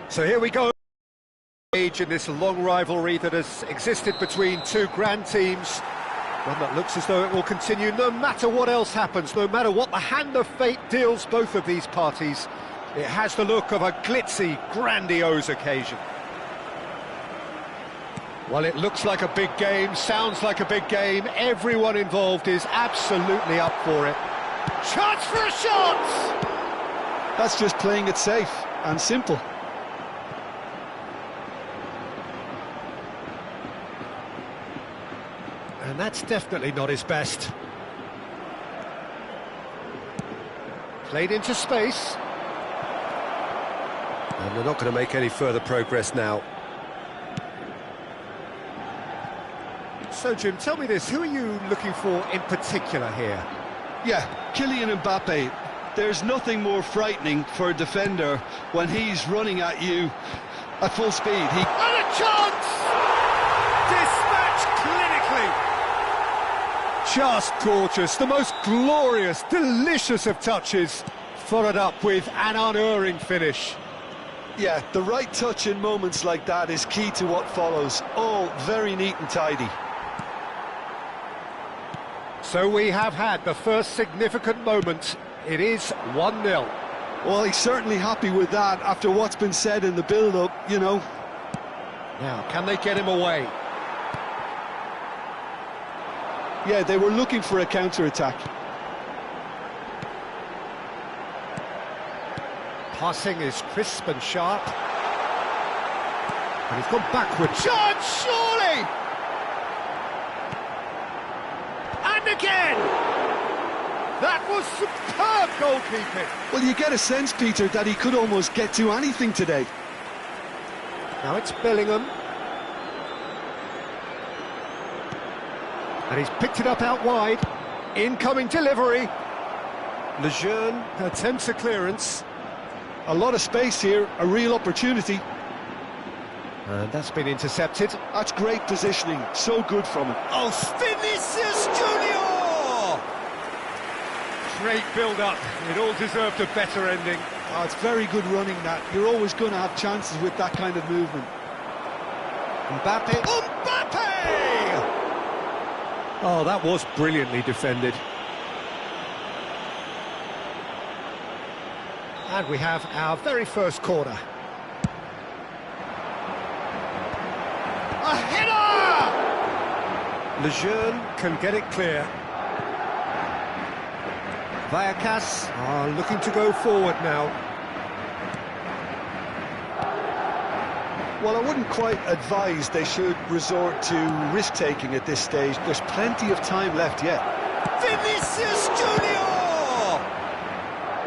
So here we go. In this long rivalry that has existed between two grand teams, one that looks as though it will continue no matter what else happens, no matter what the hand of fate deals both of these parties. It has the look of a glitzy, grandiose occasion. Well, it looks like a big game, sounds like a big game. Everyone involved is absolutely up for it. Chance for a shot! That's just playing it safe and simple. And that's definitely not his best. Played into space. And they're not going to make any further progress now. So, Jim, tell me this, who are you looking for in particular here? Yeah, Kylian Mbappe. There's nothing more frightening for a defender when he's running at you at full speed. And a chance! Dispatched clinically! Just gorgeous, the most glorious, delicious of touches, followed up with an unerring finish. Yeah, the right touch in moments like that is key to what follows. All very neat and tidy. So we have had the first significant moment. It is 1-0. Well, he's certainly happy with that after what's been said in the build-up, you know. Now, can they get him away? Yeah, they were looking for a counter-attack. Passing is crisp and sharp. And he's gone backward. Chance, surely! And again! That was superb goalkeeping. Well, you get a sense, Peter, that he could almost get to anything today. Now it's Bellingham. And he's picked it up out wide. Incoming delivery. Lejeune attempts a clearance. A lot of space here, a real opportunity. And that's been intercepted. That's great positioning, so good from him. Oh, Vinicius Junior! Great build-up. It all deserved a better ending. Oh, it's very good running, that. You're always going to have chances with that kind of movement. Mbappe. Mbappe! Oh, that was brilliantly defended. And we have our very first corner. A header! Lejeune can get it clear. Vallecas are looking to go forward now. Well, I wouldn't quite advise they should resort to risk-taking at this stage. There's plenty of time left yet. Vinicius Junior!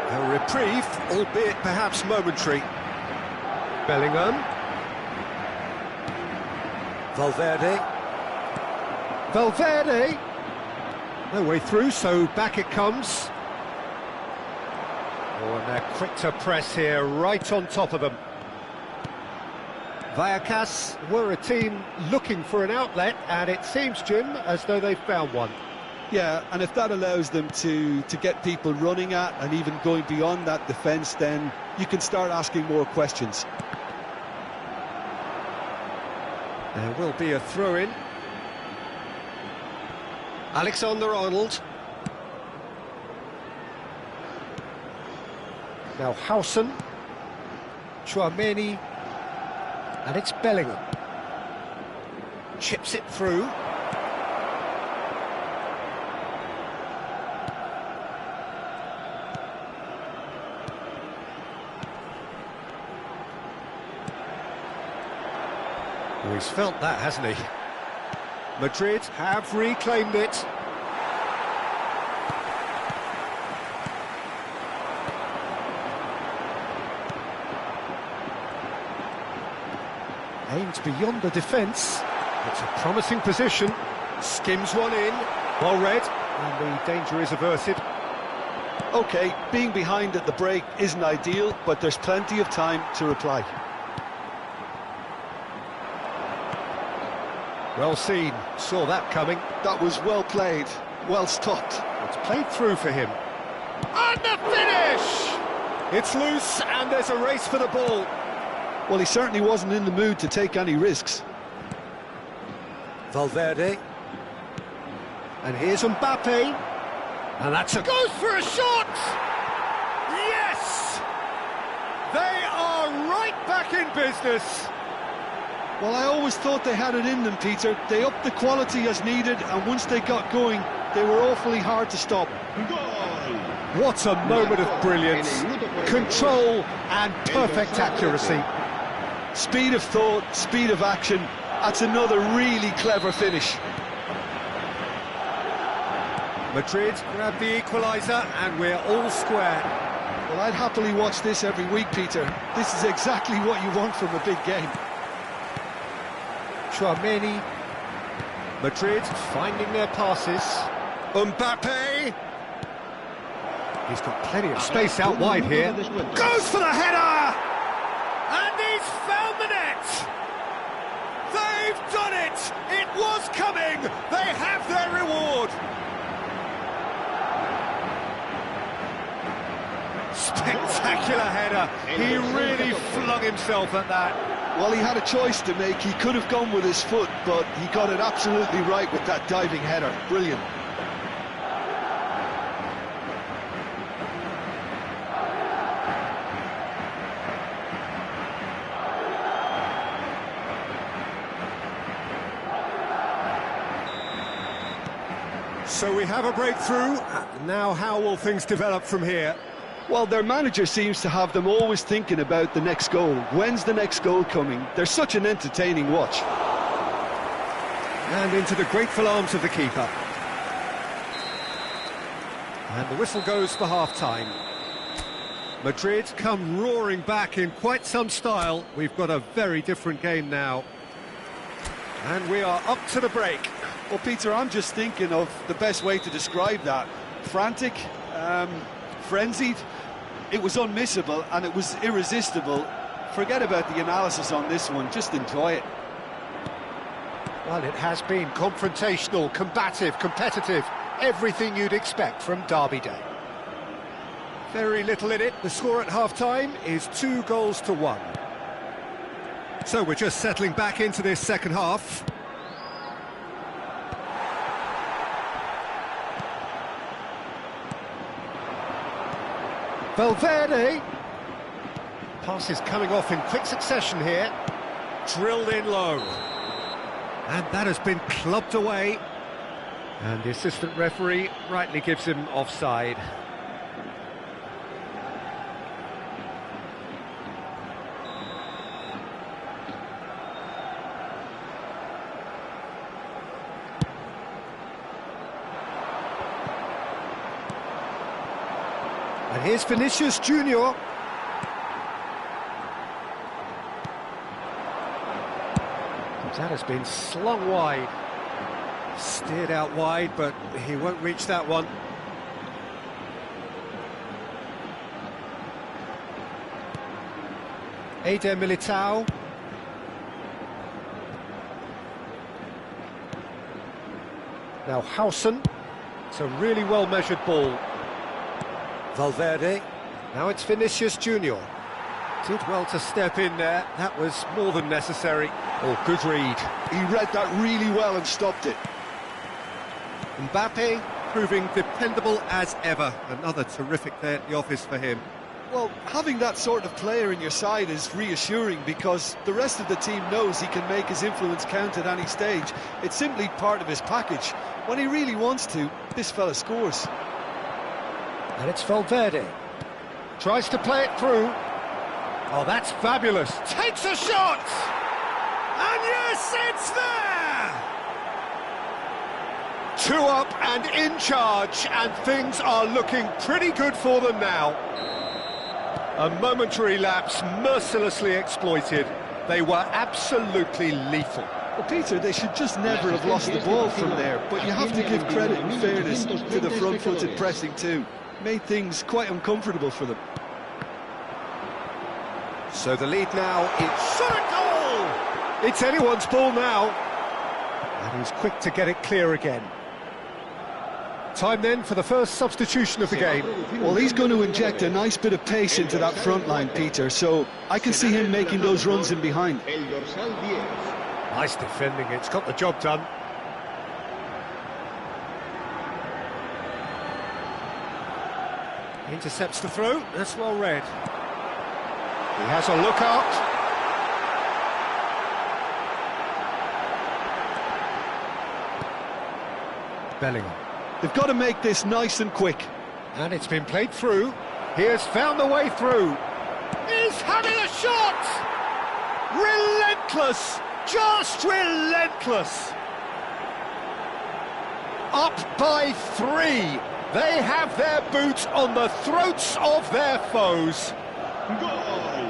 A reprieve, albeit perhaps momentary. Bellingham. Valverde. Valverde. No way through, so back it comes. Oh, and they're quick to press here, right on top of them. Vallecas were a team looking for an outlet, and it seems, Jim, as though they've found one. Yeah, and if that allows them to get people running at and even going beyond that defence, then you can start asking more questions. There will be a throw-in. Alexander-Arnold. Now Howson. Tchouameni. And it's Bellingham. Chips it through. Oh, he's felt that, hasn't he? Madrid have reclaimed it. Aims beyond the defence. It's a promising position. Skims one in. Well read. And the danger is averted. OK, being behind at the break isn't ideal, but there's plenty of time to reply. Well seen. Saw that coming. That was well played. Well stopped. It's played through for him. And the finish! It's loose and there's a race for the ball. Well, he certainly wasn't in the mood to take any risks. Valverde. And here's Mbappe. And that's a... Goes for a shot! Yes! They are right back in business. Well, I always thought they had it in them, Peter. They upped the quality as needed, and once they got going, they were awfully hard to stop. What a moment of brilliance. Control and perfect accuracy. Speed of thought, speed of action. That's another really clever finish. Madrid grab the equaliser and we're all square. Well, I'd happily watch this every week, Peter. This is exactly what you want from a big game. Tchouameni. Madrid finding their passes. Mbappe. He's got plenty of space out wide here. Goes for the header! And he's found the net! They've done it! It was coming! They have their reward! Spectacular header. He really flung himself at that. Well, he had a choice to make. He could have gone with his foot, but he got it absolutely right with that diving header. Brilliant. So we have a breakthrough. Now how will things develop from here? Well, their manager seems to have them always thinking about the next goal. When's the next goal coming? They're such an entertaining watch. And into the grateful arms of the keeper. And the whistle goes for half-time. Madrid come roaring back in quite some style. We've got a very different game now. And we are up to the break. Well, Peter, I'm just thinking of the best way to describe that. Frantic, frenzied. It was unmissable and it was irresistible. Forget about the analysis on this one, just enjoy it. Well, it has been confrontational, combative, competitive, everything you'd expect from Derby Day. Very little in it. The score at half-time is 2-1. So we're just settling back into this second half. Valverde. Pass is coming off in quick succession here. Drilled in low. And that has been clubbed away. And the assistant referee rightly gives him offside. And here's Vinicius Junior. That has been slung wide. Steered out wide, but he won't reach that one. Eder Militao. Now Howson. It's a really well-measured ball. Valverde. Now it's Vinicius Junior. Did well to step in there. That was more than necessary. Oh, good read. He read that really well and stopped it. Mbappe proving dependable as ever. Another terrific day at the office for him. Well, having that sort of player in your side is reassuring because the rest of the team knows he can make his influence count at any stage. It's simply part of his package. When he really wants to, this fella scores. And it's Valverde. Tries to play it through. Oh, that's fabulous. Takes a shot! And yes, it's there! 2 up and in charge, and things are looking pretty good for them now. A momentary lapse mercilessly exploited. They were absolutely lethal. Well, Peter, they should just never have lost the ball from there, but you have to give credit and fairness to the front-footed pressing too. Made things quite uncomfortable for them. So the lead now is shot at goal! It's anyone's ball now. And he's quick to get it clear again. Time then for the first substitution of the game. Well, he's going to inject a nice bit of pace into that front line, Peter, so I can see him making those runs in behind. Nice defending, it's got the job done. Intercepts the throw, that's well read. He has a look out. Bellingham. They've got to make this nice and quick. And it's been played through. He has found the way through. He's having a shot! Relentless! Just relentless! Up by 3. They have their boots on the throats of their foes.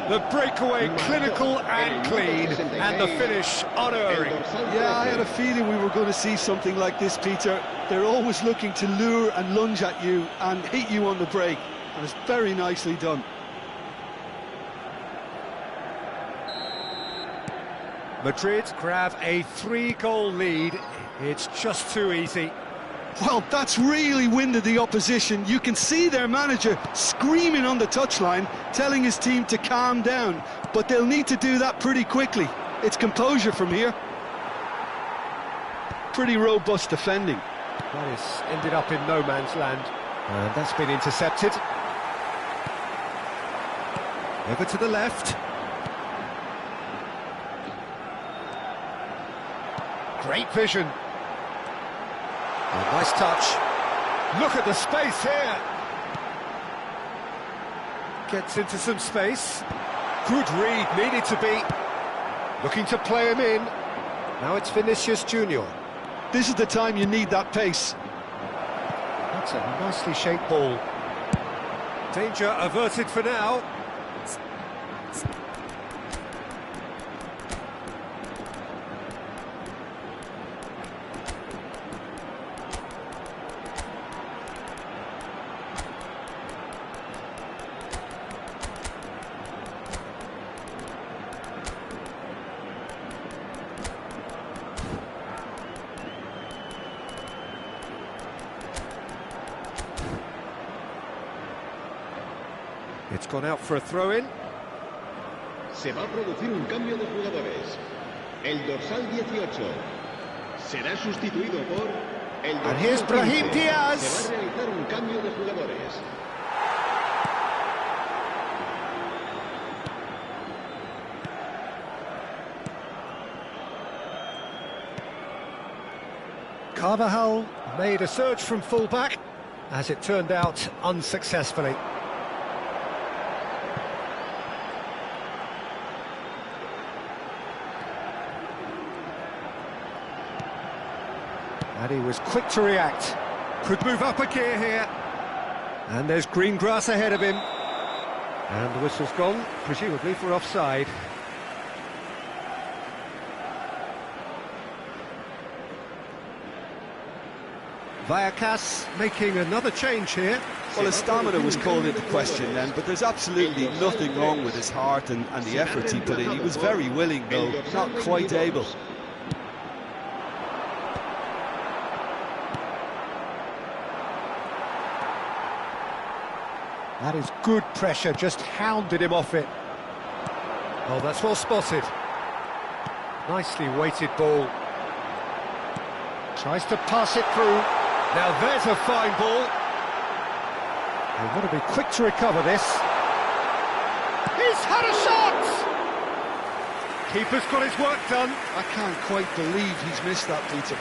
The breakaway clinical and clean, and the finish unerring. Yeah, I had a feeling we were going to see something like this, Peter. They're always looking to lure and lunge at you and hit you on the break, and it's very nicely done. Madrid grab a 3-goal lead. It's just too easy. Well, that's really winded the opposition. You can see their manager screaming on the touchline, telling his team to calm down, but they'll need to do that pretty quickly. It's composure from here. Pretty robust defending. That is ended up in no man's land, and that's been intercepted. Over to the left. Great vision. Oh, nice touch. Look at the space here. Gets into some space. Good read, needed to be. Looking to play him in. Now it's Vinicius Junior. This is the time you need that pace. That's a nicely shaped ball. Danger averted for now. It's gone out for a throw-in. Se va a producir un cambio de jugadores. El dorsal 18 será sustituido por el dorsal And here's Brahim 15. Diaz. Se va a realizar un cambio de jugadores. Carvajal made a surge from full-back, as it turned out unsuccessfully. And he was quick to react. Could move up a gear here. And there's green grass ahead of him. And the whistle's gone, presumably for offside. Vallecas making another change here. Well, his stamina was called into question then, but there's absolutely nothing wrong with his heart and the effort he put in. He was very willing, though, not quite able. That is good pressure, just hounded him off it. Oh, that's well spotted. Nicely weighted ball. Tries to pass it through. Now there's a fine ball. They want to be quick to recover this. He's had a shot! Keeper's got his work done. I can't quite believe he's missed that, Peter.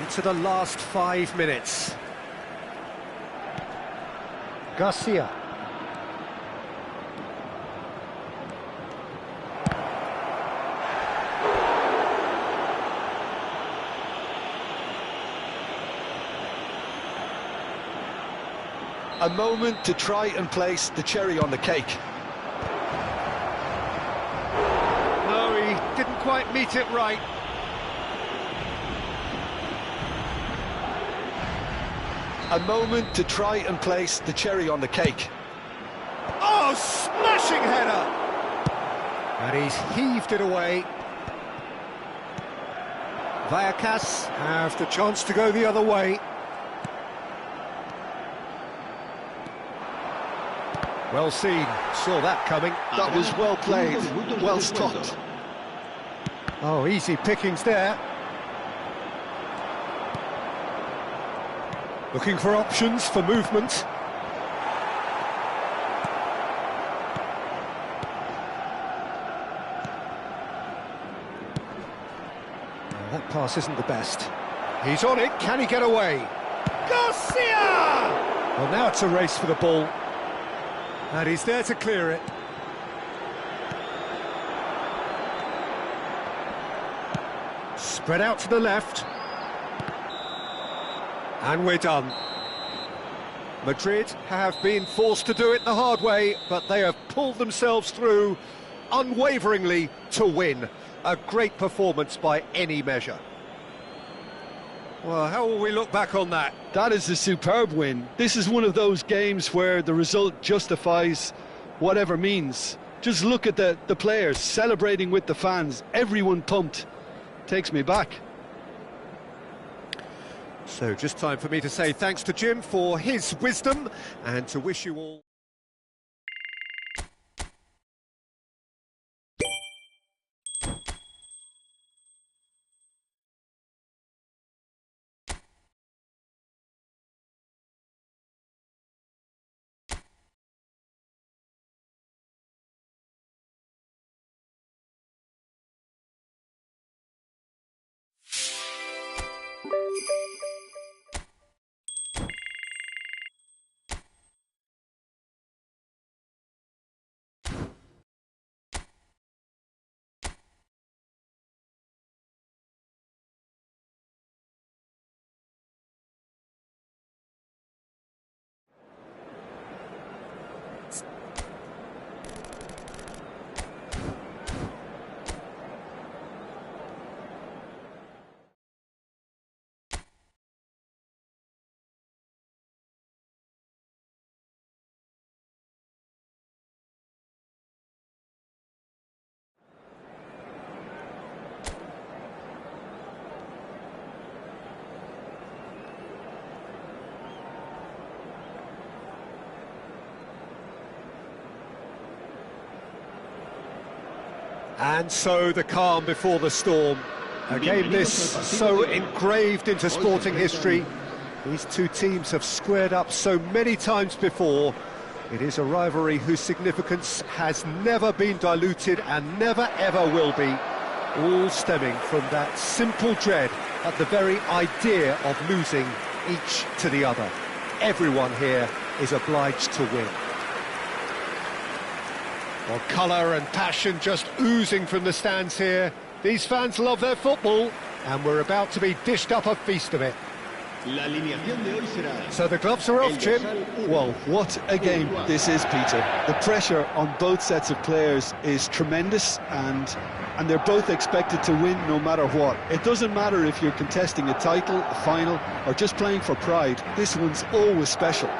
Into the last 5 minutes. Garcia. A moment to try and place the cherry on the cake. No, he didn't quite meet it right. A moment to try and place the cherry on the cake. Oh, smashing header! And he's heaved it away. Vallecas have the chance to go the other way. Well seen, saw that coming. That was well played, well stopped. Oh, easy pickings there. Looking for options for movement. Oh, that pass isn't the best. He's on it, can he get away? Garcia! Well, now it's a race for the ball. And he's there to clear it. Spread out to the left. And we're done. Madrid have been forced to do it the hard way, but they have pulled themselves through unwaveringly to win. A great performance by any measure. Well, how will we look back on that? That is a superb win. This is one of those games where the result justifies whatever means. Just look at the players celebrating with the fans. Everyone pumped. Takes me back. So just time for me to say thanks to Jim for his wisdom and to wish you all... And so the calm before the storm. A game this so engraved into sporting history. These two teams have squared up so many times before. It is a rivalry whose significance has never been diluted and never ever will be. All stemming from that simple dread at the very idea of losing each to the other. Everyone here is obliged to win. Well, colour and passion just oozing from the stands here. These fans love their football, and we're about to be dished up a feast of it. So the gloves are off, Jim. Well, what a game this is, Peter. The pressure on both sets of players is tremendous, and they're both expected to win no matter what. It doesn't matter if you're contesting a title, a final, or just playing for pride. This one's always special.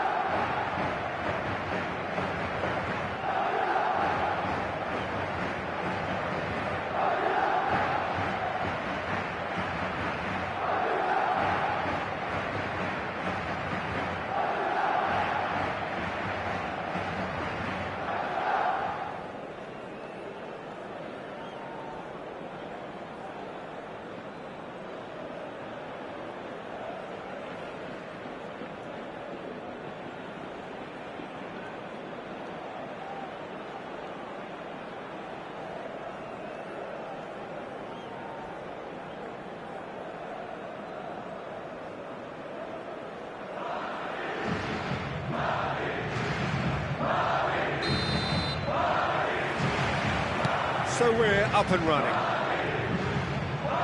So we're up and running.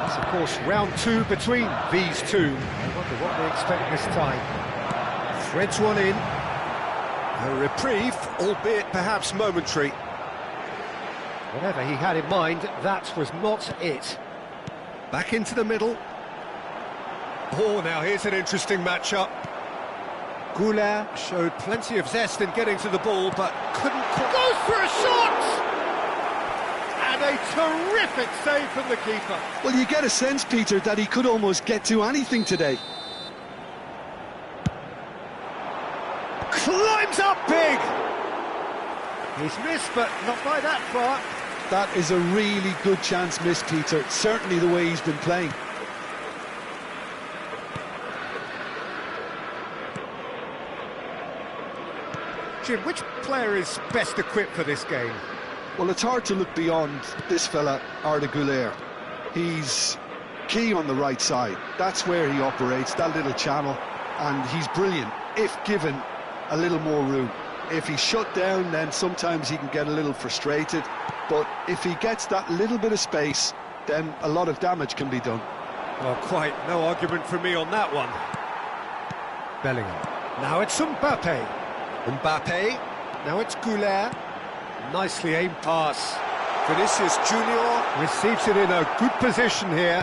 It's of course round two between these two. I wonder what they expect this time. Threads one in. A reprieve, albeit perhaps momentary. Whatever he had in mind, that was not it. Back into the middle. Oh, now here's an interesting matchup. Goulart showed plenty of zest in getting to the ball, but couldn't... Goes for a shot! And a terrific save from the keeper. Well, you get a sense, Peter, that he could almost get to anything today. Climbs up big! He's missed, but not by that far. That is a really good chance missed, Peter. Certainly the way he's been playing. Jim, which player is best equipped for this game? Well, it's hard to look beyond this fella, Arda Güler. He's key on the right side. That's where he operates, that little channel, and he's brilliant if given a little more room. If he's shut down, then sometimes he can get a little frustrated, but if he gets that little bit of space, then a lot of damage can be done. Well, quite no argument from me on that one. Bellingham. Now it's Mbappe. Mbappe. Now it's Goulart. Nicely aimed pass. Vinicius Junior receives it in a good position here.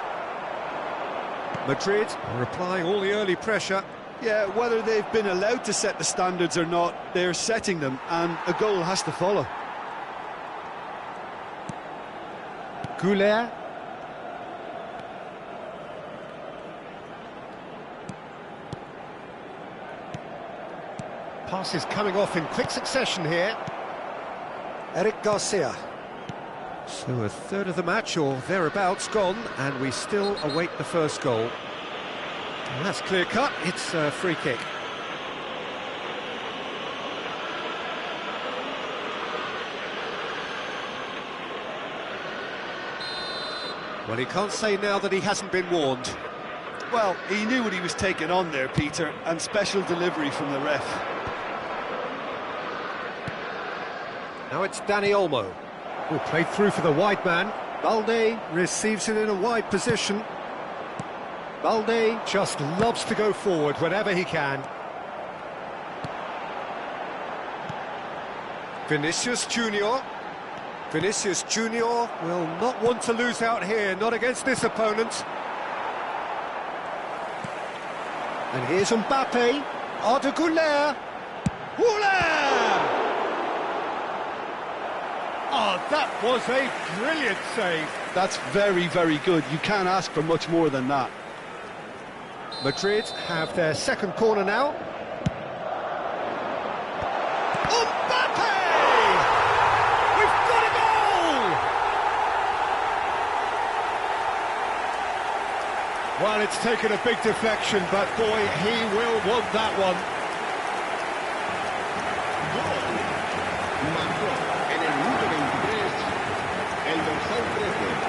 Madrid are applying all the early pressure. Yeah, whether they've been allowed to set the standards or not, they're setting them, and a goal has to follow. Goulart. Passes coming off in quick succession here. Eric Garcia. So a third of the match or thereabouts gone, and we still await the first goal. And that's clear cut, it's a free kick. Well, he can't say now that he hasn't been warned. Well, he knew what he was taking on there, Peter, and special delivery from the ref. Now it's Dani Olmo, who played through for the wide man. Balde receives it in a wide position. Balde just loves to go forward whenever he can. Vinicius Junior. Vinicius Junior will not want to lose out here, not against this opponent. And here's Mbappe. Arda Güler. Güler! Oh, that was a brilliant save. That's very, very good. You can't ask for much more than that. Madrid have their second corner now. Mbappe! We've got a goal! Well, it's taken a big deflection, but boy, he will want that one. Marcó en el minuto 23 el dorsal 13.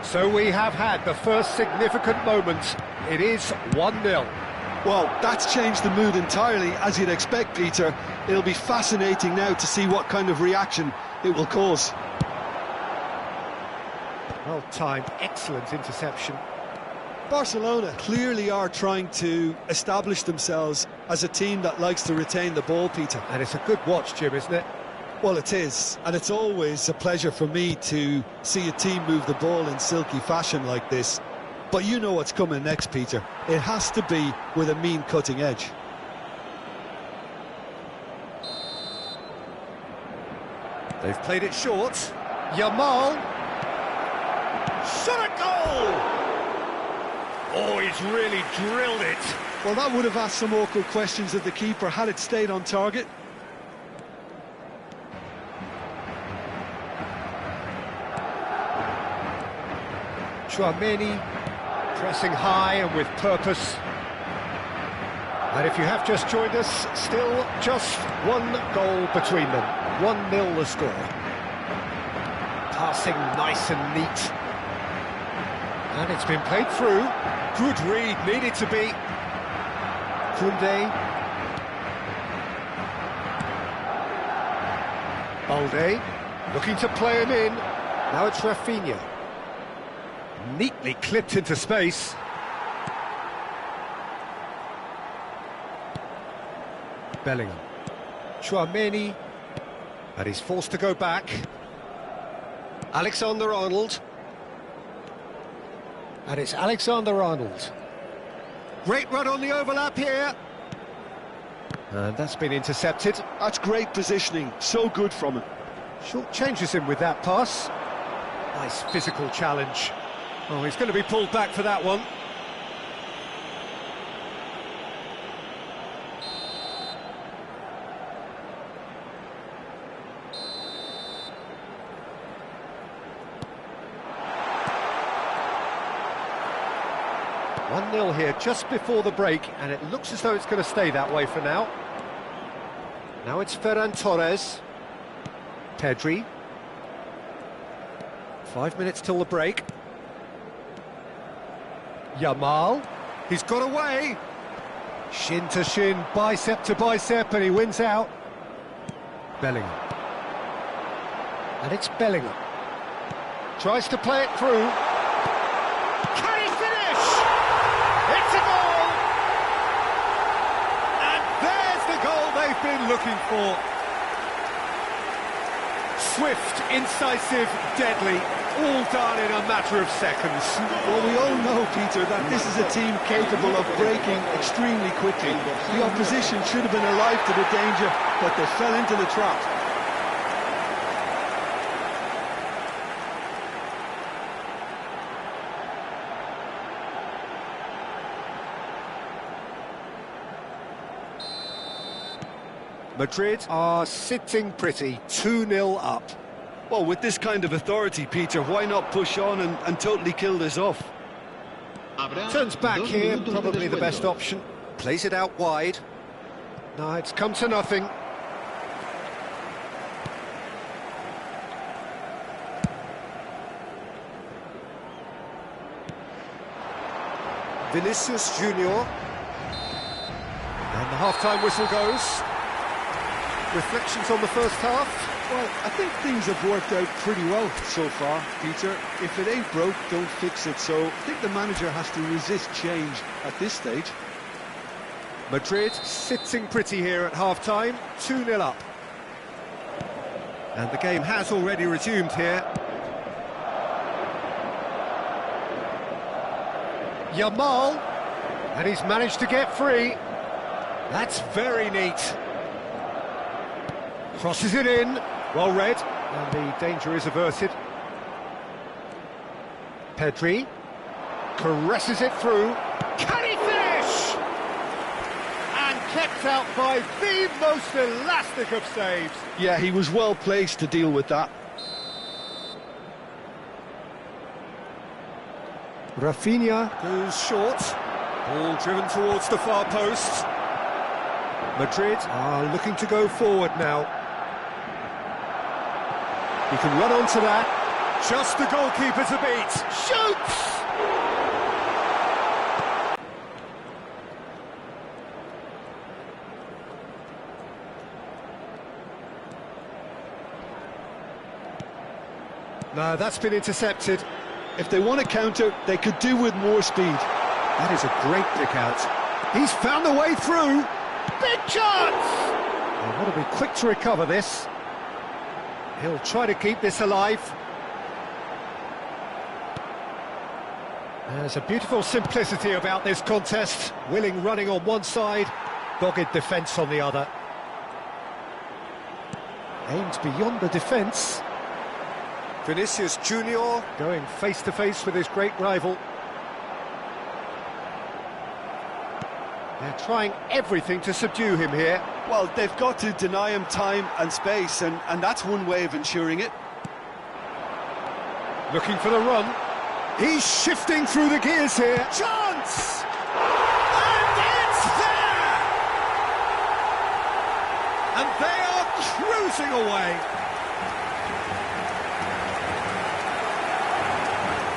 So we have had the first significant moment. It is 1-0. Well, that's changed the mood entirely, as you'd expect, Peter. It'll be fascinating now to see what kind of reaction it will cause. Well timed, excellent interception. Barcelona clearly are trying to establish themselves as a team that likes to retain the ball, Peter. And it's a good watch, Jim, isn't it? Well, it is, and it's always a pleasure for me to see a team move the ball in silky fashion like this. But you know what's coming next, Peter. It has to be with a mean cutting edge. They've played it short. Yamal. Shot at goal! Oh, he's really drilled it. Well, that would have asked some awkward questions of the keeper had it stayed on target. Tchouaméni pressing high and with purpose. And if you have just joined us, still just one goal between them. 1-0 the score. Passing nice and neat. And it's been played through. Good read, needed to be. Koundé. Balde, looking to play him in. Now it's Rafinha. Neatly clipped into space. Bellingham. Tchouaméni. And he's forced to go back. Alexander-Arnold. And it's Alexander-Arnold. Great run on the overlap here. And that's been intercepted. That's great positioning, so good from him. Short changes him with that pass. Nice physical challenge. Oh, he's going to be pulled back for that one. One 0 here just before the break, and it looks as though it's going to stay that way for now. Now it's Ferran Torres. Pedri. 5 minutes till the break. Yamal. He's got away. Shin to shin, bicep to bicep, and he wins out. Bellingham. And it's Bellingham. Tries to play it through. Can he finish? It's a goal! And there's the goal they've been looking for. Swift, incisive, deadly, all done in a matter of seconds. Well, we all know, Peter, that this is a team capable of breaking extremely quickly. The opposition should have been alive to the danger, but they fell into the trap. Madrid are sitting pretty, 2-0 up. Well, with this kind of authority, Peter, why not push on and totally kill this off? Turns back here, probably the best option. Plays it out wide. No, it's come to nothing. Vinicius Junior. And the half-time whistle goes. Reflections on the first half? Well, I think things have worked out pretty well so far, Peter. If it ain't broke, don't fix it. So I think the manager has to resist change at this stage. Madrid sitting pretty here at half-time, 2-0 up. And the game has already resumed here. Yamal, and he's managed to get free. That's very neat. Crosses it in, well read, and the danger is averted. Pedri caresses it through. Can he finish? And kept out by the most elastic of saves. Yeah, he was well placed to deal with that. Rafinha goes short. Ball driven towards the far post. Madrid are looking to go forward now. He can run onto that. Just the goalkeeper to beat. Shoots! No, that's been intercepted. If they want to counter, they could do with more speed. That is a great pick out. He's found a way through. Big chance! They want to be quick to recover this. He'll try to keep this alive. There's a beautiful simplicity about this contest. Willing running on one side, dogged defence on the other. Aimed beyond the defence. Vinicius Junior going face-to-face with his great rival. They're trying everything to subdue him here. Well, they've got to deny him time and space, and that's one way of ensuring it. Looking for the run. He's shifting through the gears here. Chance! And it's there! And they are cruising away.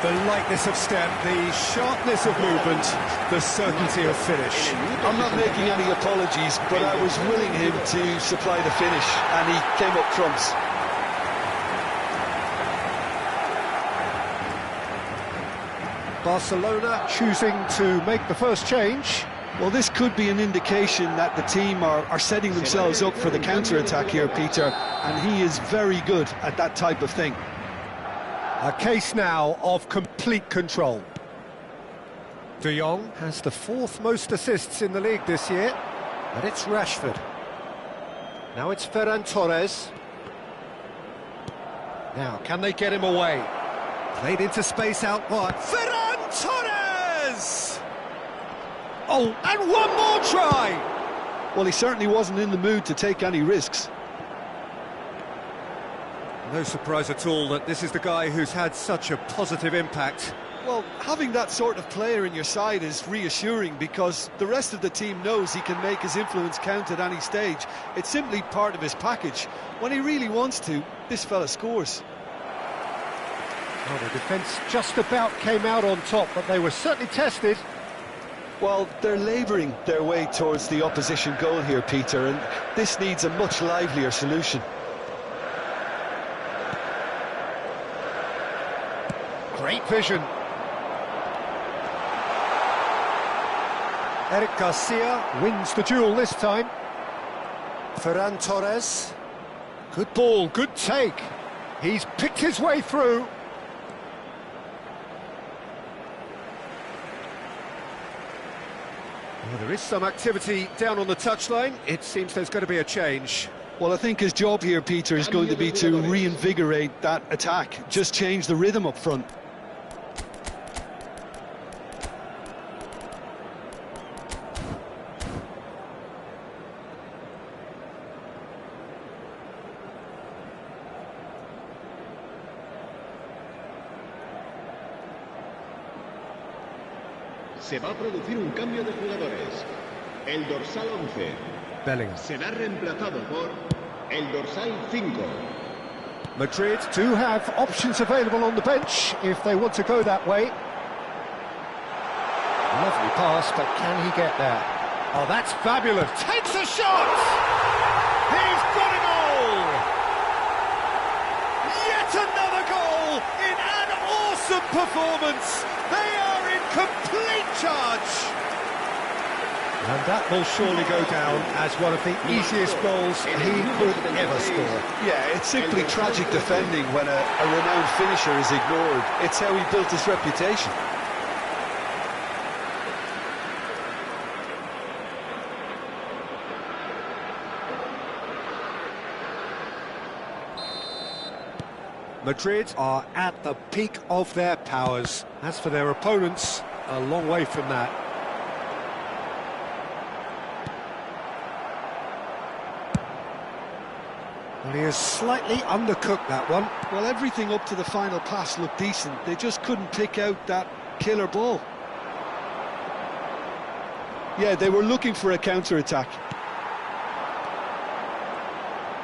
The lightness of step, the sharpness of movement, the certainty of finish. I'm not making any apologies, but I was willing him to supply the finish, and he came up trumps. Barcelona choosing to make the first change. Well, this could be an indication that the team are setting themselves up for the counter-attack here, Peter, and he is very good at that type of thing. A case now of complete control. De Jong has the 4th most assists in the league this year, and it's Rashford. Now it's Ferran Torres. Now, can they get him away? Played into space out wide. Ferran Torres! Oh, and one more try! Well, he certainly wasn't in the mood to take any risks. No surprise at all that this is the guy who's had such a positive impact. Well, having that sort of player in your side is reassuring because the rest of the team knows he can make his influence count at any stage. It's simply part of his package. When he really wants to, this fella scores. Well, the defence just about came out on top, but they were certainly tested. Well, they're labouring their way towards the opposition goal here, Peter, and this needs a much livelier solution. Great vision. Eric Garcia wins the duel this time. Ferran Torres. Good ball, good take. He's picked his way through. Well, there is some activity down on the touchline. It seems there's going to be a change. Well, I think his job here, Peter, is going to be to reinvigorate that attack. Just change the rhythm up front. Se va a producir un cambio de jugadores. El dorsal 11 Bellingham. será reemplazado por el dorsal 5. Madrid do have options available on the bench if they want to go that way. Lovely pass, but can he get there? Oh, that's fabulous. Takes a shot! He's got a goal! Yet another goal in an awesome performance. They are in complete charge. And that will surely go down as one of the easiest goals he could ever score. Yeah, it's simply tragic defending when a renowned finisher is ignored. It's how he built his reputation. Madrid are at the peak of their powers. As for their opponents, a long way from that. Well, he has slightly undercooked that one. Well, everything up to the final pass looked decent. They just couldn't pick out that killer ball. Yeah, they were looking for a counter-attack.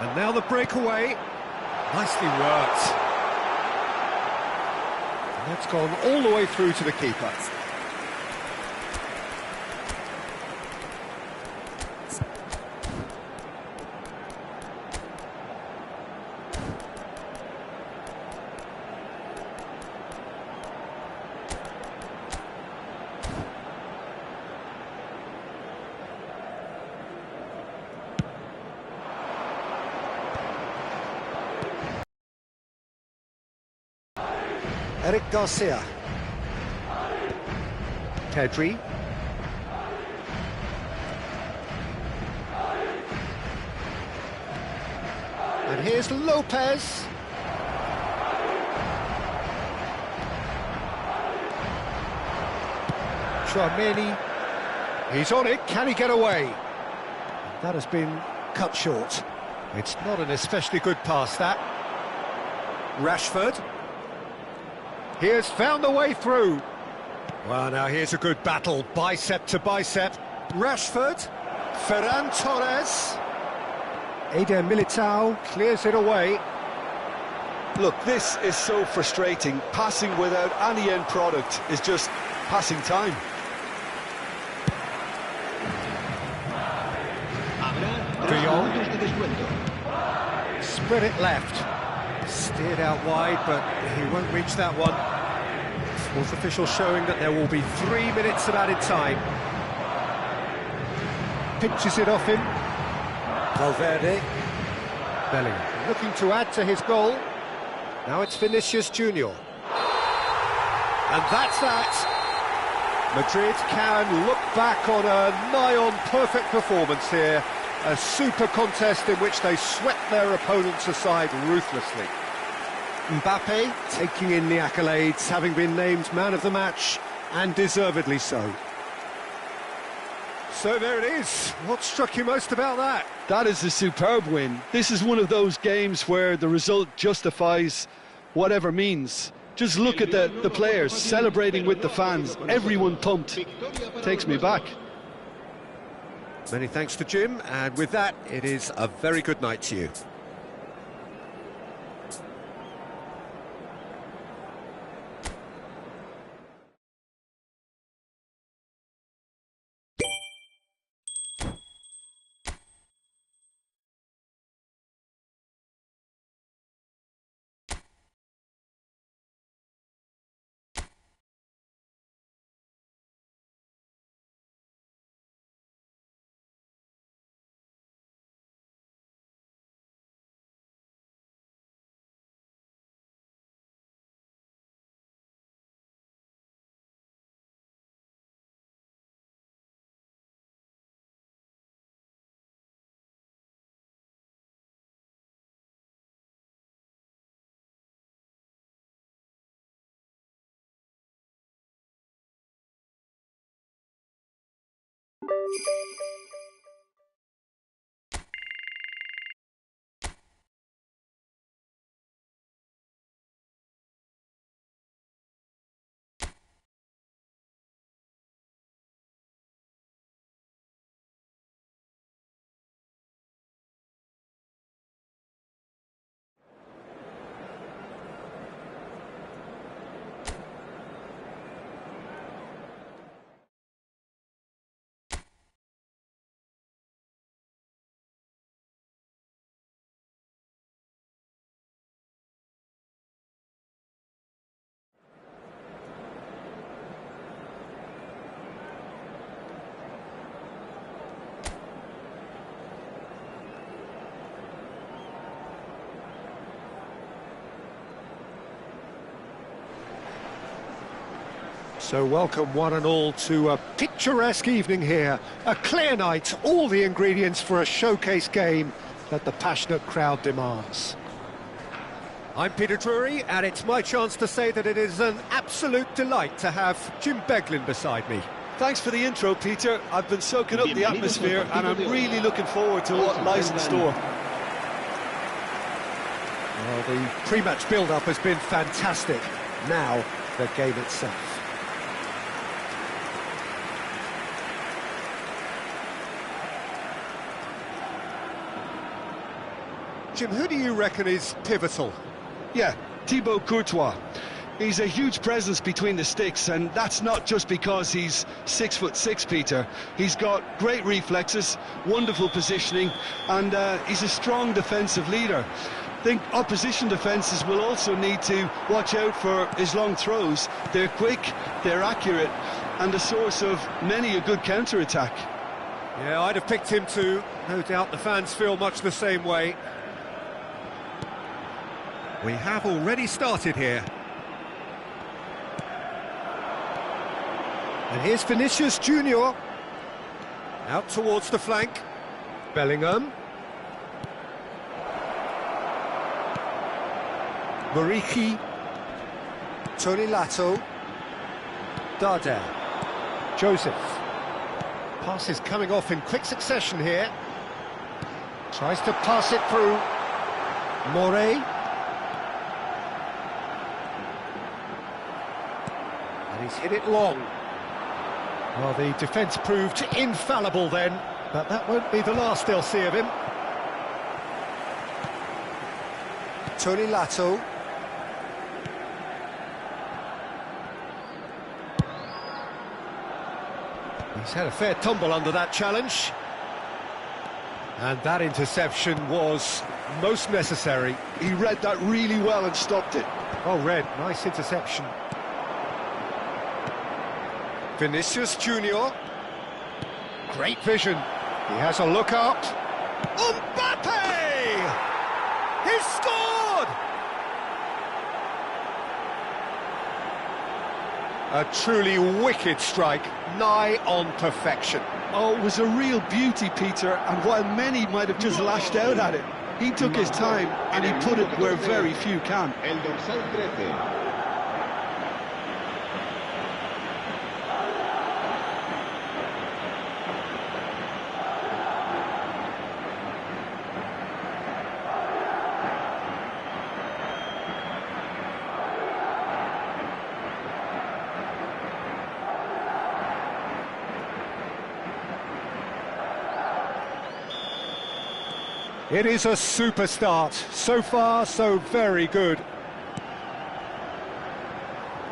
And now the breakaway. Nicely worked. And that's gone all the way through to the keeper. Eric Garcia. Pedri. And here's Lopez. Tchouaméni. He's on it, can he get away? That has been cut short. It's not an especially good pass, that. Rashford. He has found the way through. Well, now here's a good battle, bicep to bicep. Rashford, Ferran Torres. Eder Militao clears it away. Look, this is so frustrating. Passing without any end product is just passing time. De Jong. Spread it left. Steered out wide, but he won't reach that one. Fourth official showing that there will be 3 minutes of added time. Pinches it off him. Valverde. Bellingham looking to add to his goal. Now it's Vinicius Junior. And that's that. Madrid can look back on a nigh-on perfect performance here. A super contest in which they swept their opponents aside ruthlessly. Mbappe taking in the accolades, having been named man of the match, and deservedly so. So there it is. What struck you most about that? That is a superb win. This is one of those games where the result justifies whatever means. Just look at the players celebrating with the fans. Everyone pumped. Takes me back. Many thanks to Jim, and with that, it is a very good night to you. So welcome one and all to a picturesque evening here. A clear night, all the ingredients for a showcase game that the passionate crowd demands. I'm Peter Drury, and it's my chance to say that it is an absolute delight to have Jim Beglin beside me. Thanks for the intro, Peter. I've been soaking up the atmosphere and I'm really looking forward to what lies in store. Well, the pre-match build-up has been fantastic. Now, the game itself. Jim, who do you reckon is pivotal? Yeah, Thibaut Courtois. He's a huge presence between the sticks, and that's not just because he's 6'6", Peter. He's got great reflexes, wonderful positioning, and he's a strong defensive leader. I think opposition defences will also need to watch out for his long throws. They're quick, they're accurate, and a source of many a good counter-attack. Yeah, I'd have picked him too. No doubt the fans feel much the same way. We have already started here. And here's Vinicius Junior. Out towards the flank. Bellingham. Muriqi. Tony Lato. Darder. Joseph. Passes coming off in quick succession here. Tries to pass it through. Morey. And he's hit it long. Well, the defence proved infallible then, but that won't be the last they'll see of him. Tony Lato. He's had a fair tumble under that challenge. And that interception was most necessary. He read that really well and stopped it. Well read, nice interception. Vinicius Junior. Great vision. He has a look up. Mbappe! He's scored! A truly wicked strike, nigh on perfection. Oh, it was a real beauty, Peter, and while many might have just lashed out at it, he took his time and he put it where very few can. El dorsal 13. It is a super start. So far, so very good.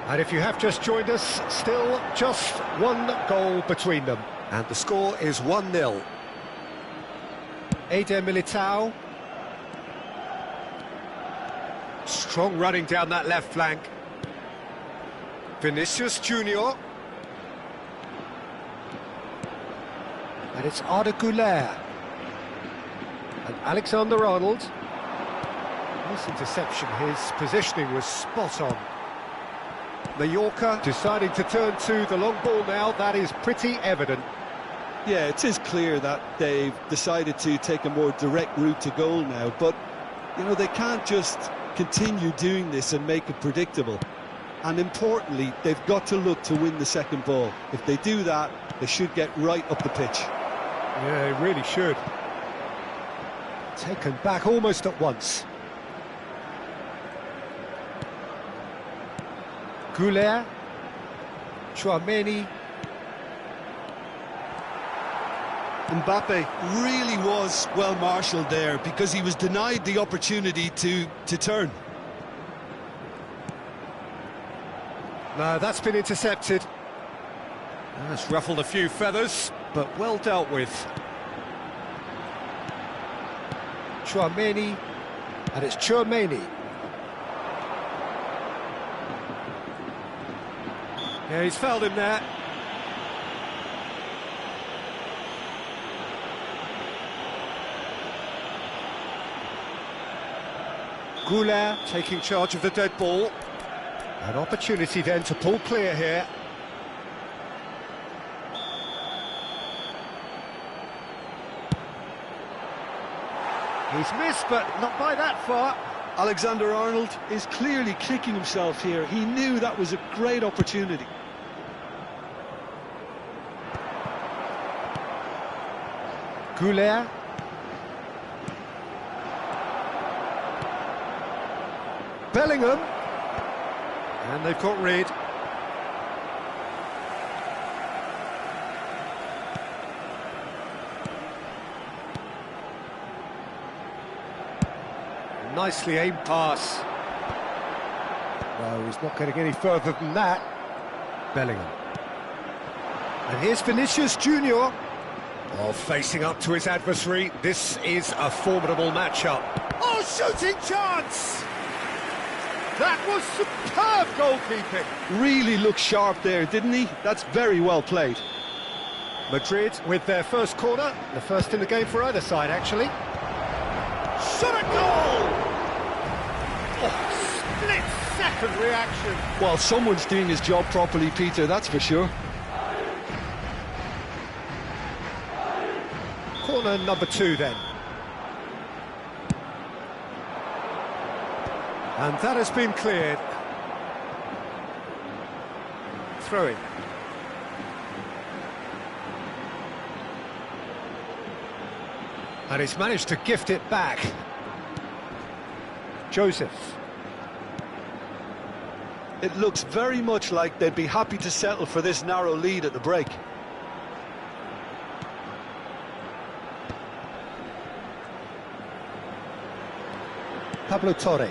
And if you have just joined us, still just one goal between them. And the score is 1-0. Eder Militao. Strong running down that left flank. Vinicius Junior. And it's Arda Güler. And Alexander-Arnold. Nice interception, his positioning was spot on. Mallorca deciding to turn to the long ball now, that is pretty evident. Yeah, it is clear that they've decided to take a more direct route to goal now, but, you know, they can't just continue doing this and make it predictable. And importantly, they've got to look to win the second ball. If they do that, they should get right up the pitch. Yeah, they really should. Taken back almost at once. Güler, Tchouaméni. Mbappe really was well marshalled there because he was denied the opportunity to turn. No, that's been intercepted. That's ruffled a few feathers, but well dealt with. Tchouaméni, and it's Tchouaméni. Yeah, he's fouled him there. Güler taking charge of the dead ball. An opportunity then to pull clear here. He's missed, but not by that far. Alexander-Arnold is clearly kicking himself here. He knew that was a great opportunity. Güler. Bellingham. And they've got rid. Nicely aimed pass. No, he's not getting any further than that. Bellingham. And here's Vinicius Junior. Oh, facing up to his adversary. This is a formidable matchup. Oh, shooting chance! That was superb goalkeeping. Really looked sharp there, didn't he? That's very well played. Madrid with their first corner. The first in the game for either side, actually. Shot a goal! Oh, split-second reaction. Well, someone's doing his job properly, Peter, that's for sure. Corner number 2 then. And that has been cleared. Throw-in. And he's managed to gift it back. Joseph. It looks very much like they'd be happy to settle for this narrow lead at the break. Pablo Torre.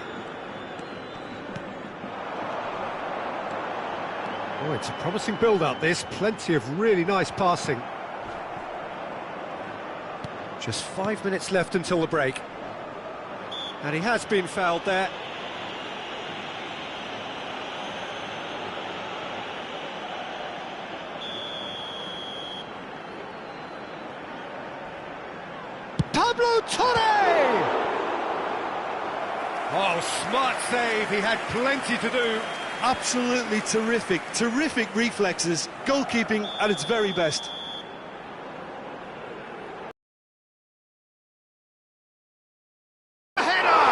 Oh, it's a promising build-up, this. Plenty of really nice passing. Just 5 minutes left until the break. And he has been fouled there. Pablo Torre! Oh, smart save. He had plenty to do. Absolutely terrific, terrific reflexes, goalkeeping at its very best. Header!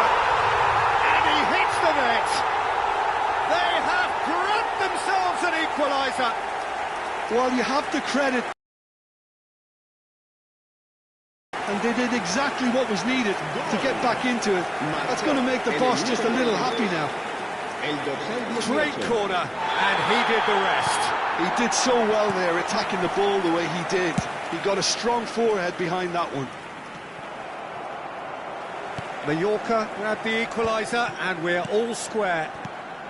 And he hits the net! They have grabbed themselves an equaliser! Well, you have to credit, and they did exactly what was needed to get back into it. That's going to make the boss just a little happy now. Great corner, and he did the rest. He did so well there, attacking the ball the way he did. He got a strong forehead behind that one. Mallorca grabbed the equaliser, and we're all square.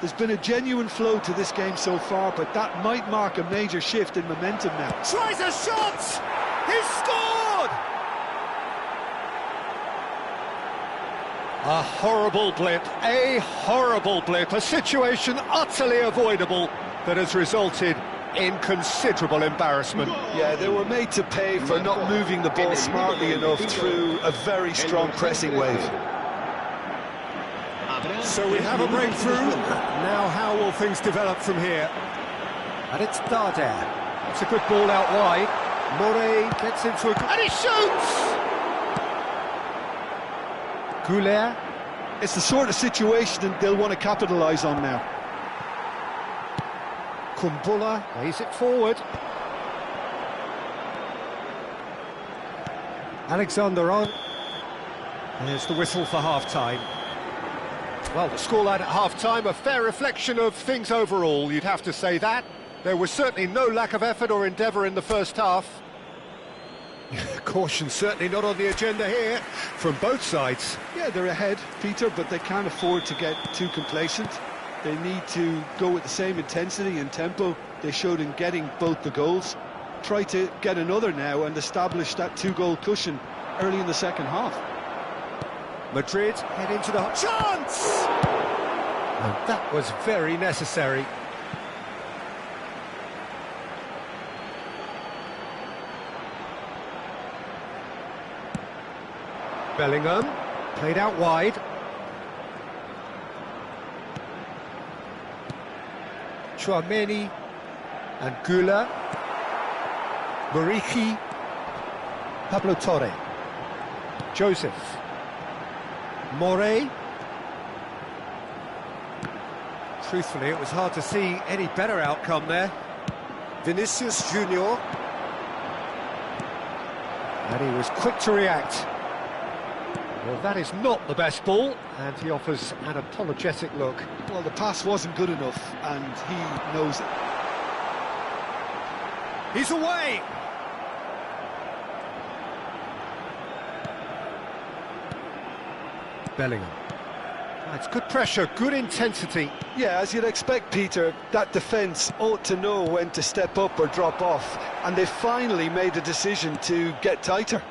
There's been a genuine flow to this game so far, but that might mark a major shift in momentum now. Tries a shot! He's scored! A horrible blip, a situation utterly avoidable that has resulted in considerable embarrassment. Yeah, they were made to pay for not moving the ball smartly enough through a very strong pressing wave. So we have a breakthrough. Now how will things develop from here? And it's Darder. It's a good ball out wide. Morey gets into a... and he shoots! Goulet. It's the sort of situation that they'll want to capitalise on now. Kumbula lays it forward. Alexander on. There's the whistle for half-time. Well, the scoreline at half-time, a fair reflection of things overall, you'd have to say that. There was certainly no lack of effort or endeavour in the first half. Caution certainly not on the agenda here, from both sides. Yeah, they're ahead, Peter, but they can't afford to get too complacent. They need to go with the same intensity and tempo they showed in getting both the goals. Try to get another now and establish that two-goal cushion early in the second half. Madrid head into the chance! And that was very necessary. Bellingham, played out wide. Chouameni and Gula. Muriqi, Pablo Torre. Joseph. Morey. Truthfully, it was hard to see any better outcome there. Vinicius Junior. And he was quick to react. Well, that is not the best ball, and he offers an apologetic look. Well, the pass wasn't good enough, and he knows it. He's away! Bellingham. It's good pressure, good intensity. Yeah, as you'd expect, Peter, that defence ought to know when to step up or drop off, and they finally made a decision to get tighter.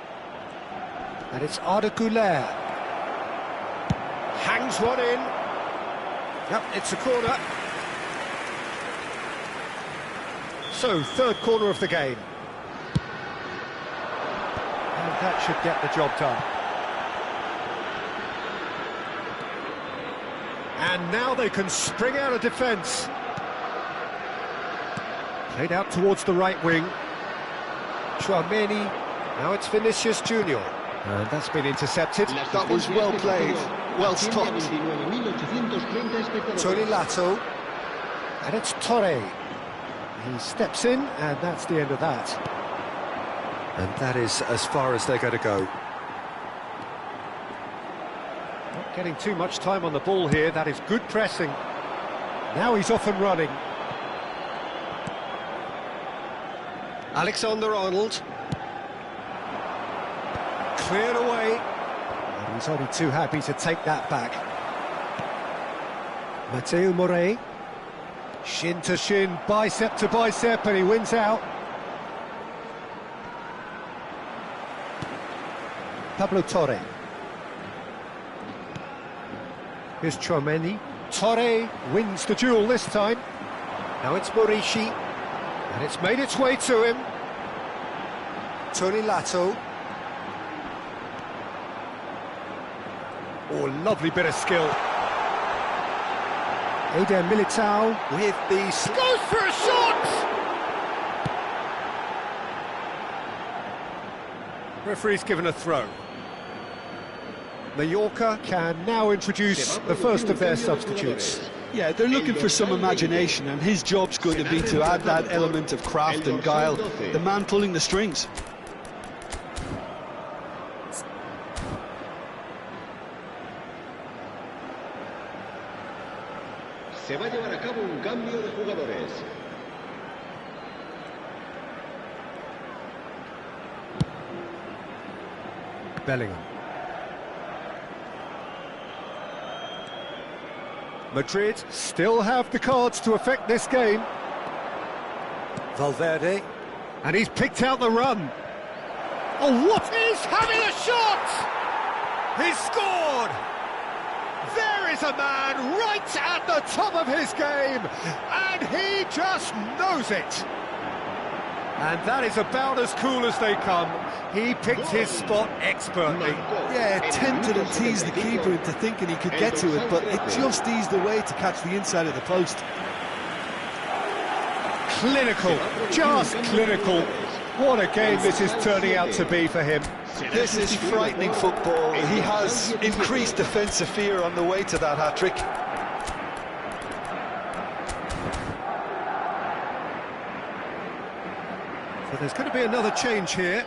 And it's Arda Güler. Hangs one in. Yep, it's a corner. So, third corner of the game. And that should get the job done. And now they can spring out of defence. Played out towards the right wing. Chouameni. Now it's Vinicius Junior. And that's been intercepted. That was well played, well stopped. Tony Lato. And it's Torre. He steps in, and that's the end of that. And that is as far as they're going to go. Not getting too much time on the ball here. That is good pressing. Now he's off and running. Alexander-Arnold. Cleared away. And he's only too happy to take that back. Mateu Morey. Shin to shin, bicep to bicep, and he wins out. Pablo Torre. Here's Tchouaméni. Torre wins the duel this time. Now it's Morishi, and it's made its way to him. Tony Lato. Oh, lovely bit of skill. Eder Militao with the... goes for a shot! Referee's given a throw. Mallorca can now introduce the first of their substitutes. Yeah, they're looking for some imagination, and his job's going to be to add that element of craft and guile. The man pulling the strings. Se va a llevar a cabo un cambio de jugadores. Bellingham. Madrid still have the cards to affect this game. Valverde. And he's picked out the run. Oh, what? He's having a shot! He's scored! There is a man right at the top of his game, and he just knows it. And that is about as cool as they come. He picked his spot expertly. Yeah, tempted and teased the keeper into thinking he could get to it, but it just eased away to catch the inside of the post. Clinical, just clinical. What a game this is turning out to be for him. This is frightening football. He has increased defensive fear on the way to that hat-trick. So there's going to be another change here.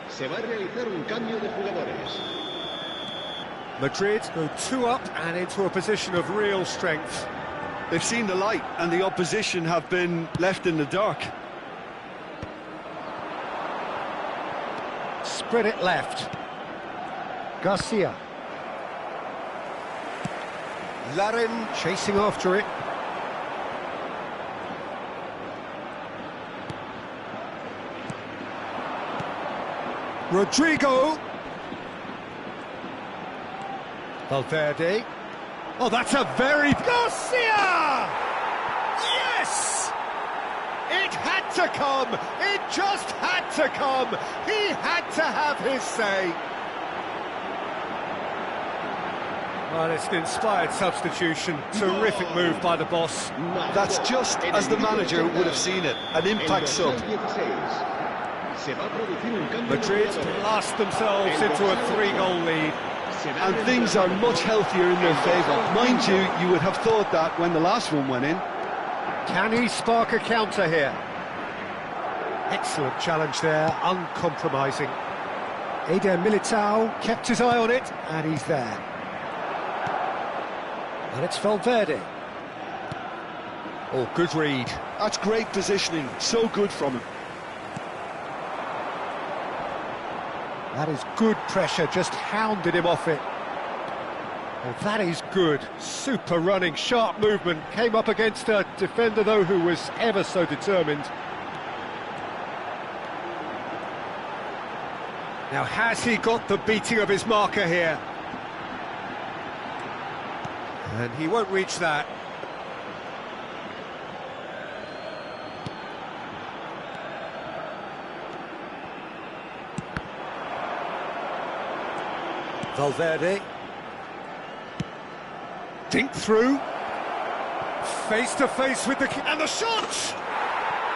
Se va a realizar un cambio de jugadores. Madrid go 2 up and into a position of real strength. They've seen the light, and the opposition have been left in the dark. Spread it left. Garcia. Larin chasing after it. Rodrigo. Valverde. Oh, that's a very... Garcia! Yes! It had to come! It just had to come! He had to have his say! Well, it's an inspired substitution. Terrific move by the boss. That's just as the manager would have seen it. An impact sub. Madrid blast themselves into a 3-goal lead. And things are much healthier in their favour. Mind you, you would have thought that when the last one went in. Can he spark a counter here? Excellent challenge there, uncompromising. Eder Militao kept his eye on it, and he's there. And it's Valverde. Oh, good read. That's great positioning, so good from him. That is good pressure, just hounded him off it. Oh, that is good. Super running, sharp movement. Came up against a defender, though, who was ever so determined. Now, has he got the beating of his marker here? And he won't reach that. Valverde. Dink through. Face to face with the... and the shot!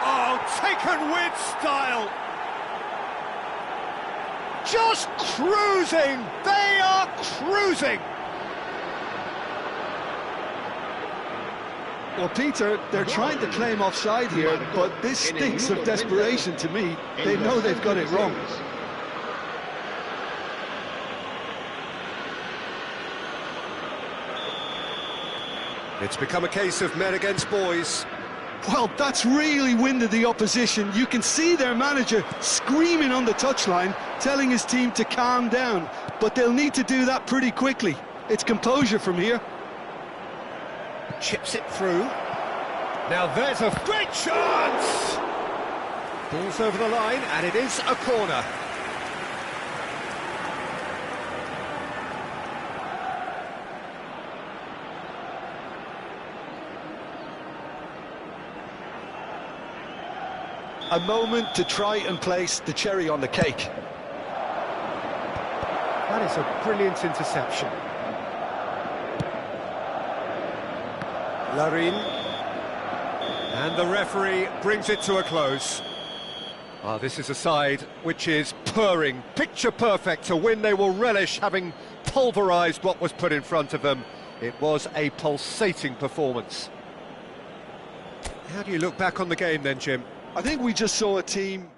Oh, taken with style. Just cruising. They are cruising. Well, Peter, they're trying to claim offside here, but this stinks of desperation to me. They know they've got it wrong. It's become a case of men against boys. Well, that's really winded the opposition. You can see their manager screaming on the touchline, telling his team to calm down. But they'll need to do that pretty quickly. It's composure from here. chips it through. Now there's a great chance! Ball's over the line, and it is a corner. A moment to try and place the cherry on the cake. That is a brilliant interception. Larin. And the referee brings it to a close. This is a side which is purring, picture perfect. To win, they will relish having pulverised what was put in front of them. It was a pulsating performance. How do you look back on the game then, Jim? I think we just saw a team...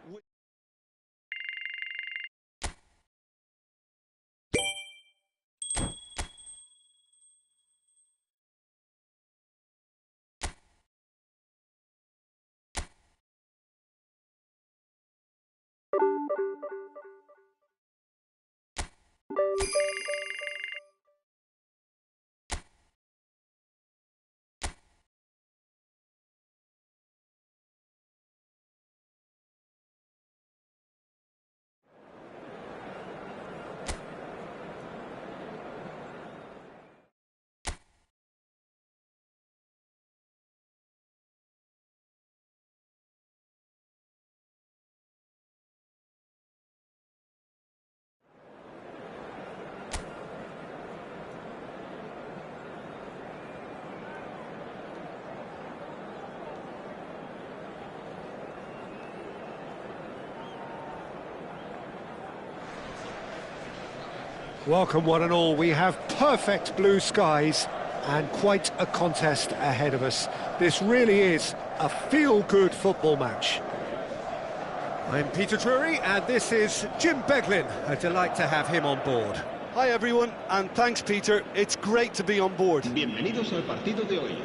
Welcome one and all. We have perfect blue skies and quite a contest ahead of us. This really is a feel-good football match. I'm Peter Drury and this is Jim Beglin. A delight to have him on board. Hi everyone, and thanks Peter, it's great to be on board. Bienvenidos al partido de hoy.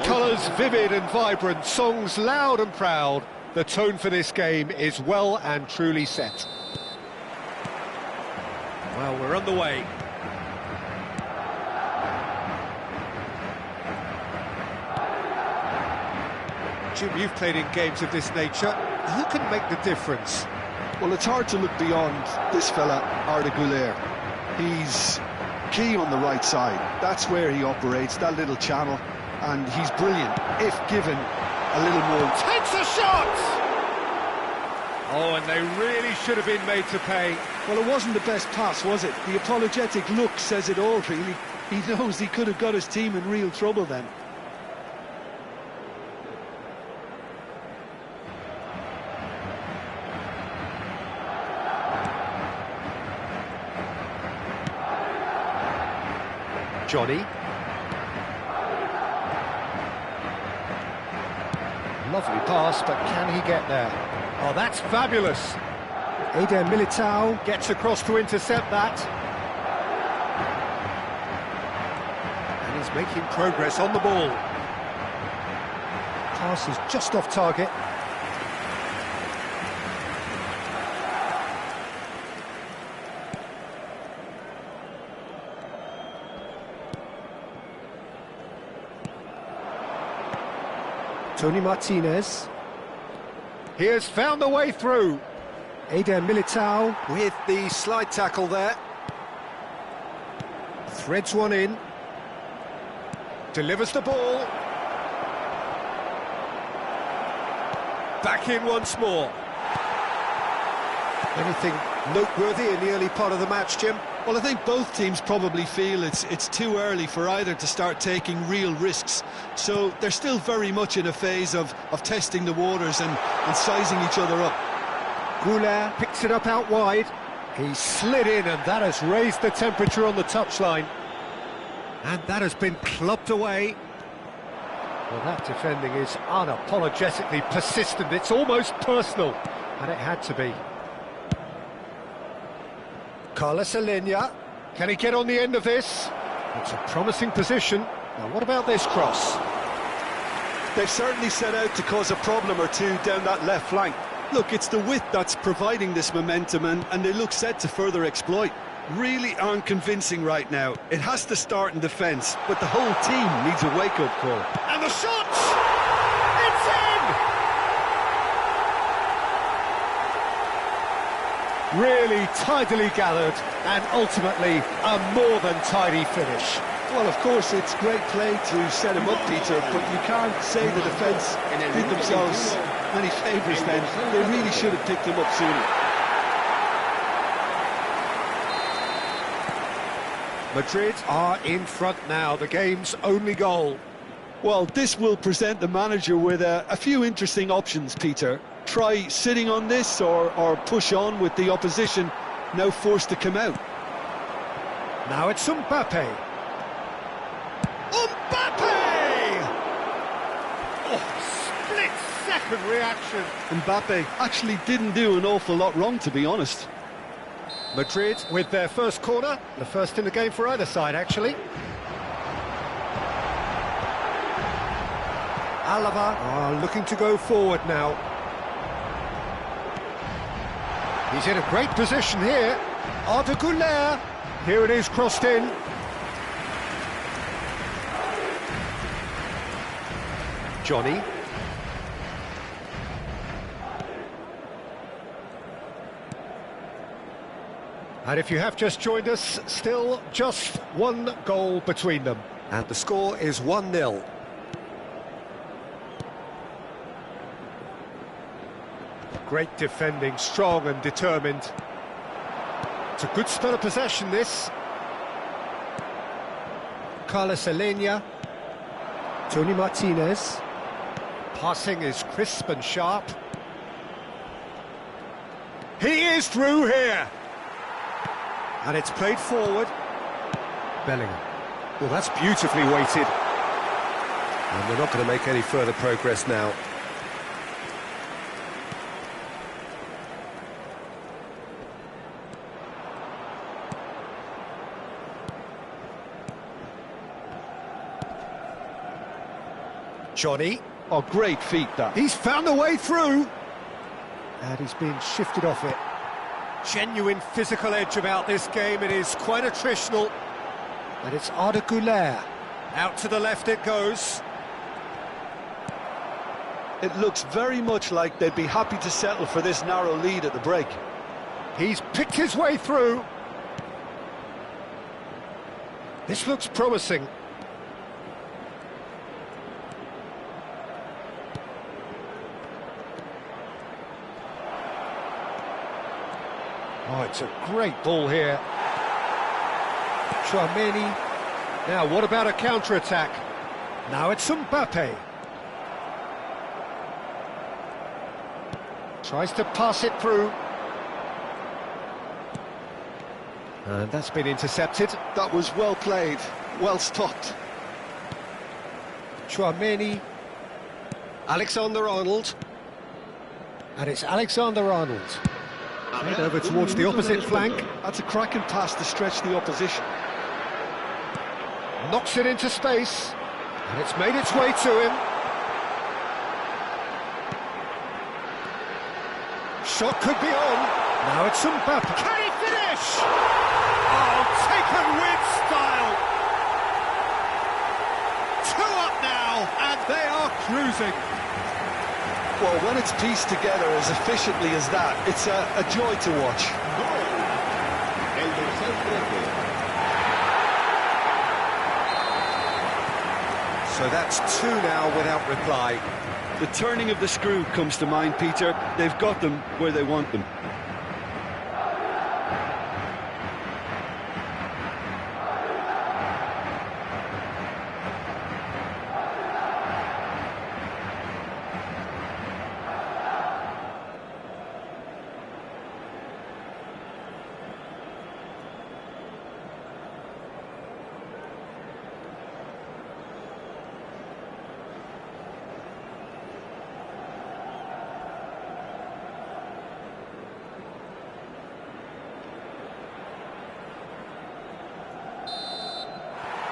Colours vivid and vibrant, songs loud and proud. The tone for this game is well and truly set. Well, we're on the way. Jim, you've played in games of this nature. Who can make the difference? Well, it's hard to look beyond this fella, Arda Güler. He's key on the right side. That's where he operates, that little channel, and he's brilliant, if given a little more. Takes a shot! Oh, and they really should have been made to pay. Well, it wasn't the best pass, was it? The apologetic look says it all, really. He knows he could have got his team in real trouble then. Johnny. Lovely pass, but can he get there? Oh, that's fabulous. Eder Militao gets across to intercept that. And he's making progress on the ball. Pass is just off target. Tony Martinez. He has found the way through. Eder Militao with the slide tackle there. Threads one in. Delivers the ball. Back in once more. Anything noteworthy in the early part of the match, Jim? Well, I think both teams probably feel it's too early for either to start taking real risks. So they're still very much in a phase of testing the waters and sizing each other up. Güler picks it up out wide. He slid in and that has raised the temperature on the touchline. And that has been clubbed away. Well, that defending is unapologetically persistent. It's almost personal. And it had to be. Carlos Alenia, can he get on the end of this? It's a promising position. Now what about this cross? They've certainly set out to cause a problem or two down that left flank. Look, it's the width that's providing this momentum and they look set to further exploit. really aren't convincing right now. It has to start in defence, but the whole team needs a wake-up call. And the shot! It's in! Really tidily gathered, and ultimately a more than tidy finish. Well, of course, it's great play to set him up, Peter, but you can't say the defence did themselves any favours then. They really should have picked him up sooner. Madrid are in front now, the game's only goal. Well, this will present the manager with a few interesting options, Peter. Try sitting on this or push on with the opposition now forced to come out. Now it's Mbappe. Mbappe! Oh, split-second reaction. Mbappe actually didn't do an awful lot wrong, to be honest. Madrid with their first corner, the first in the game for either side, actually. Alaba are looking to go forward now. He's in a great position here. Arda Güler. Here it is, crossed in. Johnny. And if you have just joined us, still just one goal between them. And the score is 1-0. Great defending, strong and determined. It's a good spell of possession, this. Carlos Aleñá. Tony Martinez. Passing is crisp and sharp. He is through here. And it's played forward. Bellingham. Well, that's beautifully weighted. And they're not going to make any further progress now. Johnny. Oh, great feat, that. He's found a way through. And he's been shifted off it. Genuine physical edge about this game. It is quite attritional. And it's Arda Güler. Out to the left it goes. It looks very much like they'd be happy to settle for this narrow lead at the break. He's picked his way through. This looks promising. Oh, it's a great ball here. Tchouaméni. Now, what about a counter-attack? Now it's Mbappe. Tries to pass it through. And that's been intercepted. That was well played, well stopped. Tchouaméni. Alexander-Arnold. And it's Alexander-Arnold. Head over towards the opposite flank. That's a cracking pass to stretch the opposition. Knocks it into space. And it's made its way to him. Shot could be on. Now it's Mbappe. Can he finish? Oh, taken with style. 2 up now, and they are cruising. Well, when it's pieced together as efficiently as that, it's a joy to watch. El dorsal 13. So that's 2 now without reply. The turning of the screw comes to mind, Peter. They've got them where they want them.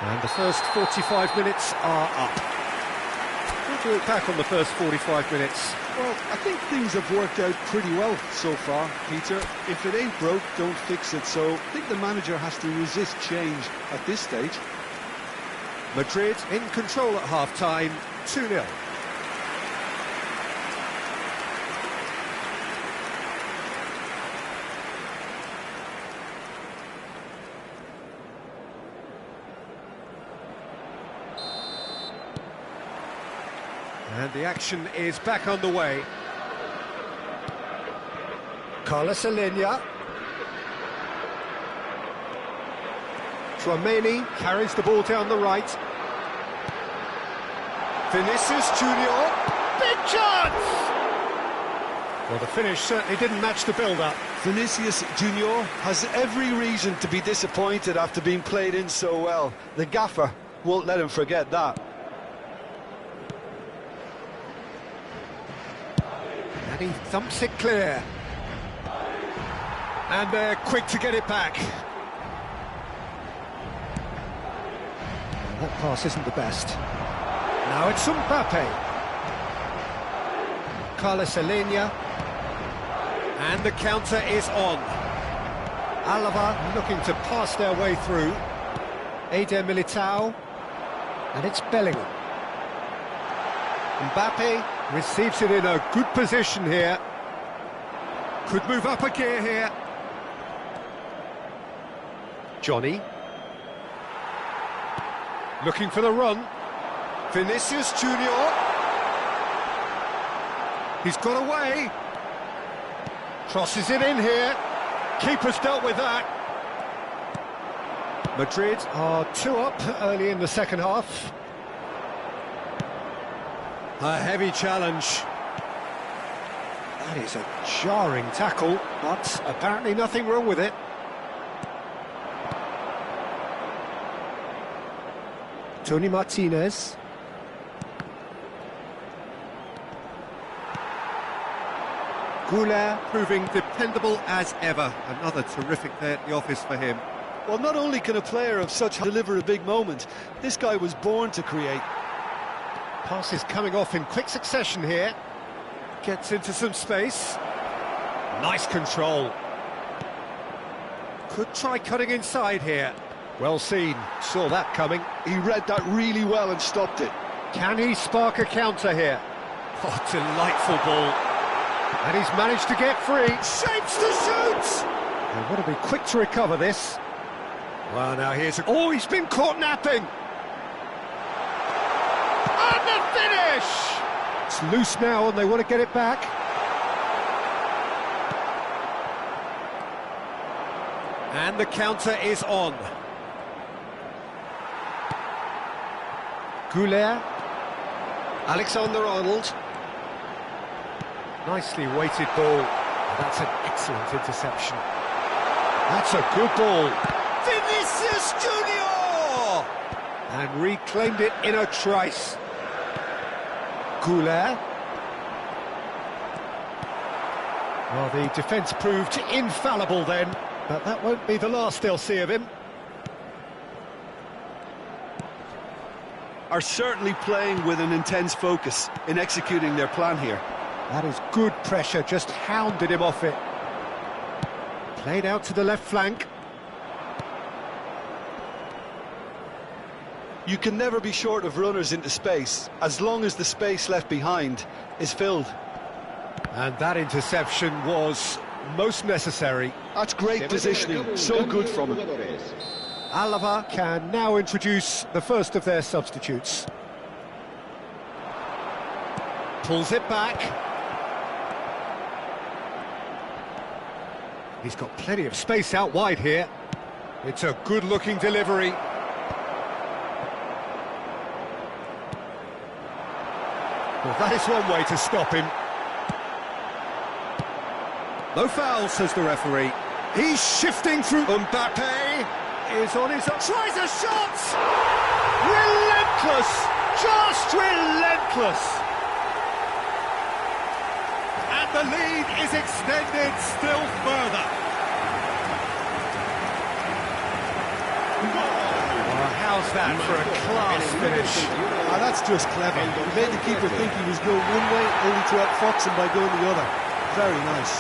And the first 45 minutes are up. to look back on the first 45 minutes? Well, I think things have worked out pretty well so far, Peter. If it ain't broke, don't fix it. So I think the manager has to resist change at this stage. Madrid in control at half-time, 2-0. And the action is back on the way. Carlos Alenia. Tchouaméni carries the ball down the right. Vinicius Junior. Big chance! Well, the finish certainly didn't match the build-up. Vinicius Junior has every reason to be disappointed after being played in so well. The gaffer won't let him forget that. And he thumps it clear. And they're quick to get it back. That pass isn't the best. Now it's Mbappe. Carlos Alenia. And the counter is on. Alaba looking to pass their way through. Eder Militao. And it's Bellingham. Mbappe receives it in a good position here. Could move up a gear here. Johnny. Looking for the run. Vinicius Junior. He's got away. Crosses it in here. Keeper's dealt with that. Madrid are 2 up early in the second half. A heavy challenge. That is a jarring tackle, but apparently nothing wrong with it. Tony Martinez. Goulet proving dependable as ever. Another terrific day at the office for him. Well, not only can a player of such deliver a big moment, this guy was born to create. Passes coming off in quick succession here. Gets into some space. Nice control. Could try cutting inside here. Well seen, saw that coming. He read that really well and stopped it. Can he spark a counter here? Oh, delightful ball. And he's managed to get free. Shapes to shoot! They've got to be quick to recover this. Well, now here's a... Oh, he's been caught napping! And the finish! It's loose now and they want to get it back. And the counter is on. Goulet. Alexander-Arnold. Nicely weighted ball. That's an excellent interception. That's a good ball. Vinicius Junior! And reclaimed it in a trice. Goulet. Well, the defence proved infallible then, but that won't be the last they'll see of him. Are certainly playing with an intense focus in executing their plan here. That is good pressure, just hounded him off it. Played out to the left flank. You can never be short of runners into space, as long as the space left behind is filled. And that interception was most necessary. That's great positioning, so good from him. Alaba can now introduce the first of their substitutes. Pulls it back. He's got plenty of space out wide here. It's a good-looking delivery. Well, that is one way to stop him. No foul, says the referee. He's shifting through. Mbappe is on his own. Tries a shot! Relentless! Just relentless! And the lead is extended still further. Well, how's that for a class finish? Ah, that's just clever. He made the keeper think he was going one way, only to outfox him by going the other. Very nice.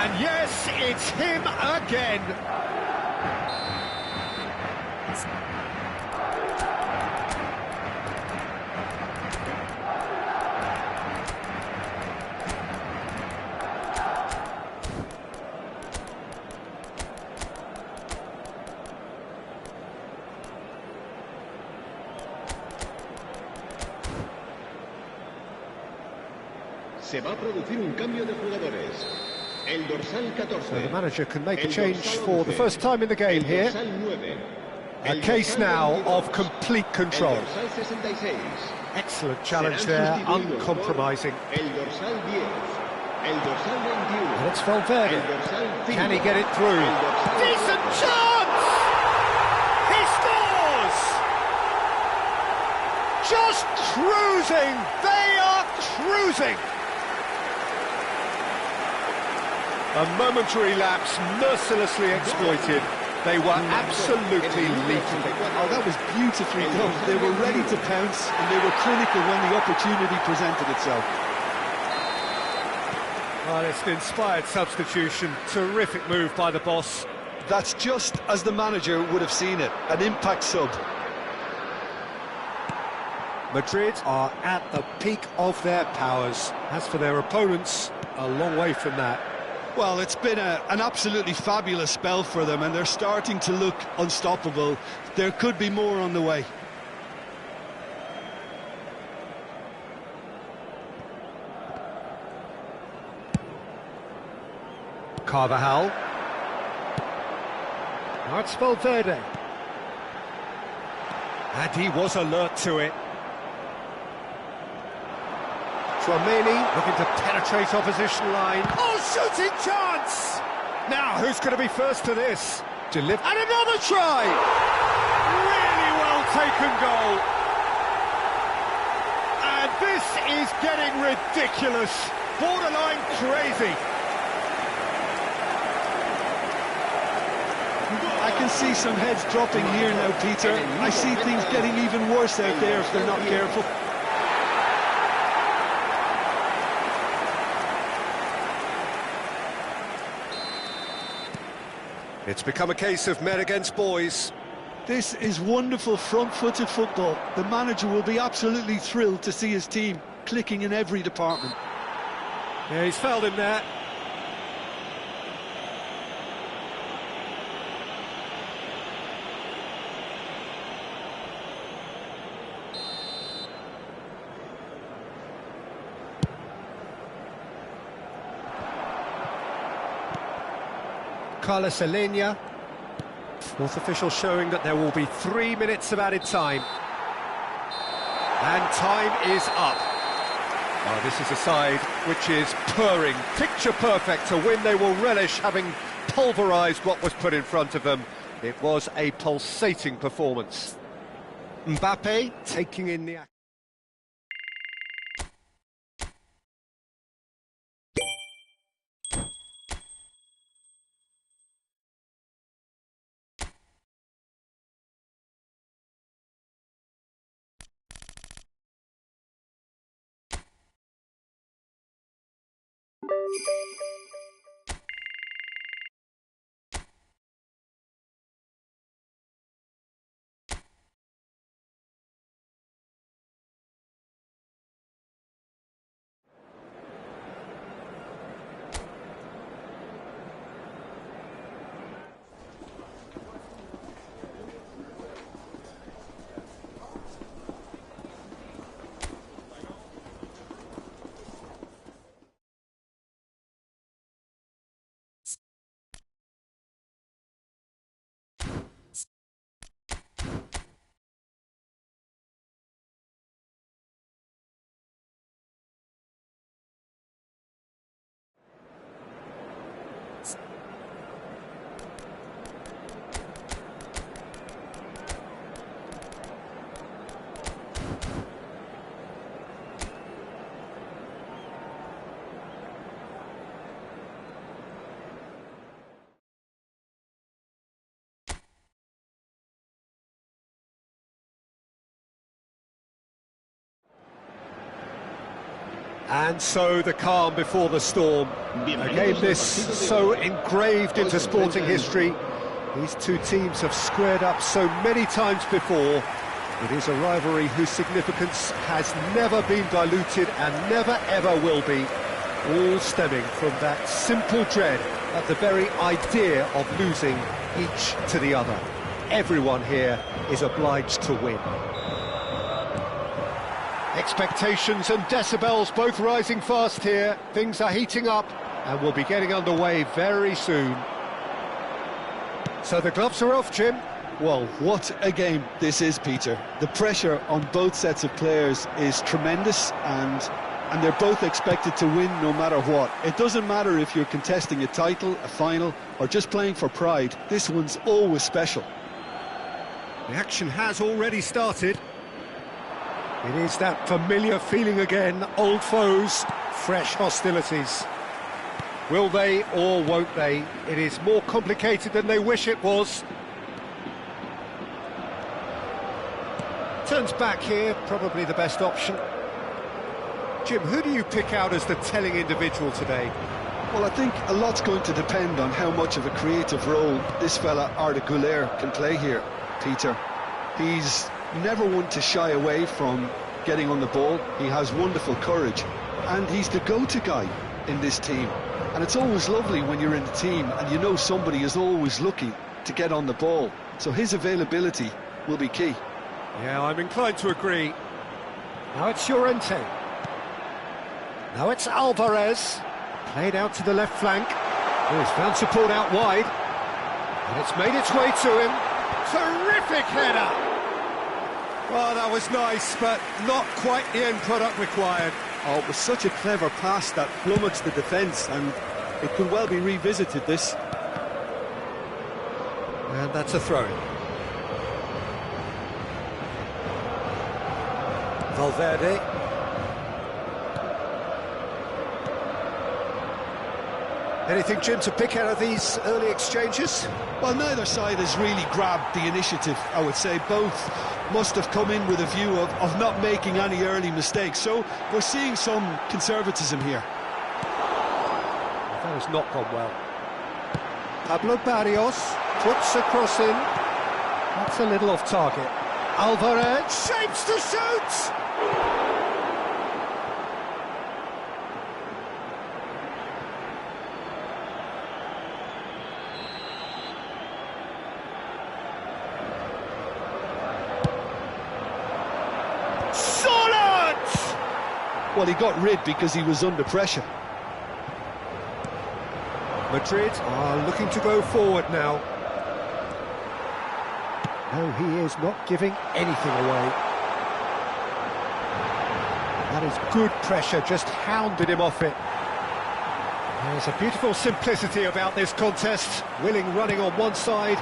And yes, it's him again. Se va a producir un cambio de jugadores. El dorsal 14. So the manager can make a El change dorsal for the 11. first time in the game El here. dorsal 9. A El case dorsal now 22. of complete control. El dorsal 66. Excellent challenge Serán there, sustituidos por uncompromising. El dorsal 10. El dorsal 21. And it's Valverde. El dorsal 5. Can he get it through? El dorsal Decent 4. chance! He scores! Just cruising! They are cruising! A momentary lapse mercilessly exploited. They were absolutely lethal. Oh, that was beautifully done. They were ready to pounce, and they were clinical when the opportunity presented itself. Well, it's an inspired substitution. Terrific move by the boss. That's just as the manager would have seen it, an impact sub. Madrid are at the peak of their powers. As for their opponents, a long way from that. Well, it's been an absolutely fabulous spell for them, and they're starting to look unstoppable. There could be more on the way. Carvajal. Now it's Valverde. And he was alert to it. Tchouaméni looking to penetrate opposition line. Oh, shooting chance! Now, who's going to be first to this? Deliver. And another try! Really well taken goal. And this is getting ridiculous. Borderline crazy. I can see some heads dropping here now, Peter. I see things getting even worse out there if they're not careful. It's become a case of men against boys. This is wonderful front-footed football. The manager will be absolutely thrilled to see his team clicking in every department. Yeah, he's fouled him there. Carlos Alenia. Fourth official showing that there will be 3 minutes of added time. And time is up. Oh, this is a side which is purring, picture perfect, a win they will relish, having pulverised what was put in front of them. It was a pulsating performance. Mbappe taking in the action. And so the calm before the storm. A game this so engraved into sporting history. These two teams have squared up so many times before. It is a rivalry whose significance has never been diluted and never ever will be. All stemming from that simple dread at the very idea of losing each to the other. Everyone here is obliged to win. Expectations and decibels both rising fast here. Things are heating up and we'll be getting underway very soon. So the gloves are off, Jim. Well, what a game this is, Peter. The pressure on both sets of players is tremendous, and they're both expected to win no matter what. It doesn't matter if you're contesting a title, a final, or just playing for pride. This one's always special. The action has already started. It is that familiar feeling again, old foes, fresh hostilities. Will they or won't they? It is more complicated than they wish it was. Turns back here, probably the best option. Jim, who do you pick out as the telling individual today? Well, I think a lot's going to depend on how much of a creative role this fella Arda Güler can play here, Peter. He's never one to shy away from getting on the ball. He has wonderful courage, and he's the go-to guy in this team. And it's always lovely when you're in a team and you know somebody is always looking to get on the ball. So his availability will be key. Yeah, I'm inclined to agree. Now it's Llorente. Now it's Alvarez. Played out to the left flank. Oh, he's found support out wide. And it's made its way to him. Terrific header! Well, that was nice, but not quite the end product required. Oh, it was such a clever pass that flummoxed the defence, and it could well be revisited, this. And that's a throw-in. Valverde. Anything, Jim, to pick out of these early exchanges? Well, neither side has really grabbed the initiative, I would say. Both must have come in with a view of not making any early mistakes. So we're seeing some conservatism here. That has not gone well. Pablo Barrios puts a cross in. That's a little off target. Alvarez shapes to shoot! Well, he got rid because he was under pressure. Madrid are looking to go forward now. No, he is not giving anything away. That is good pressure, just hounded him off it. There's a beautiful simplicity about this contest. Willing running on one side,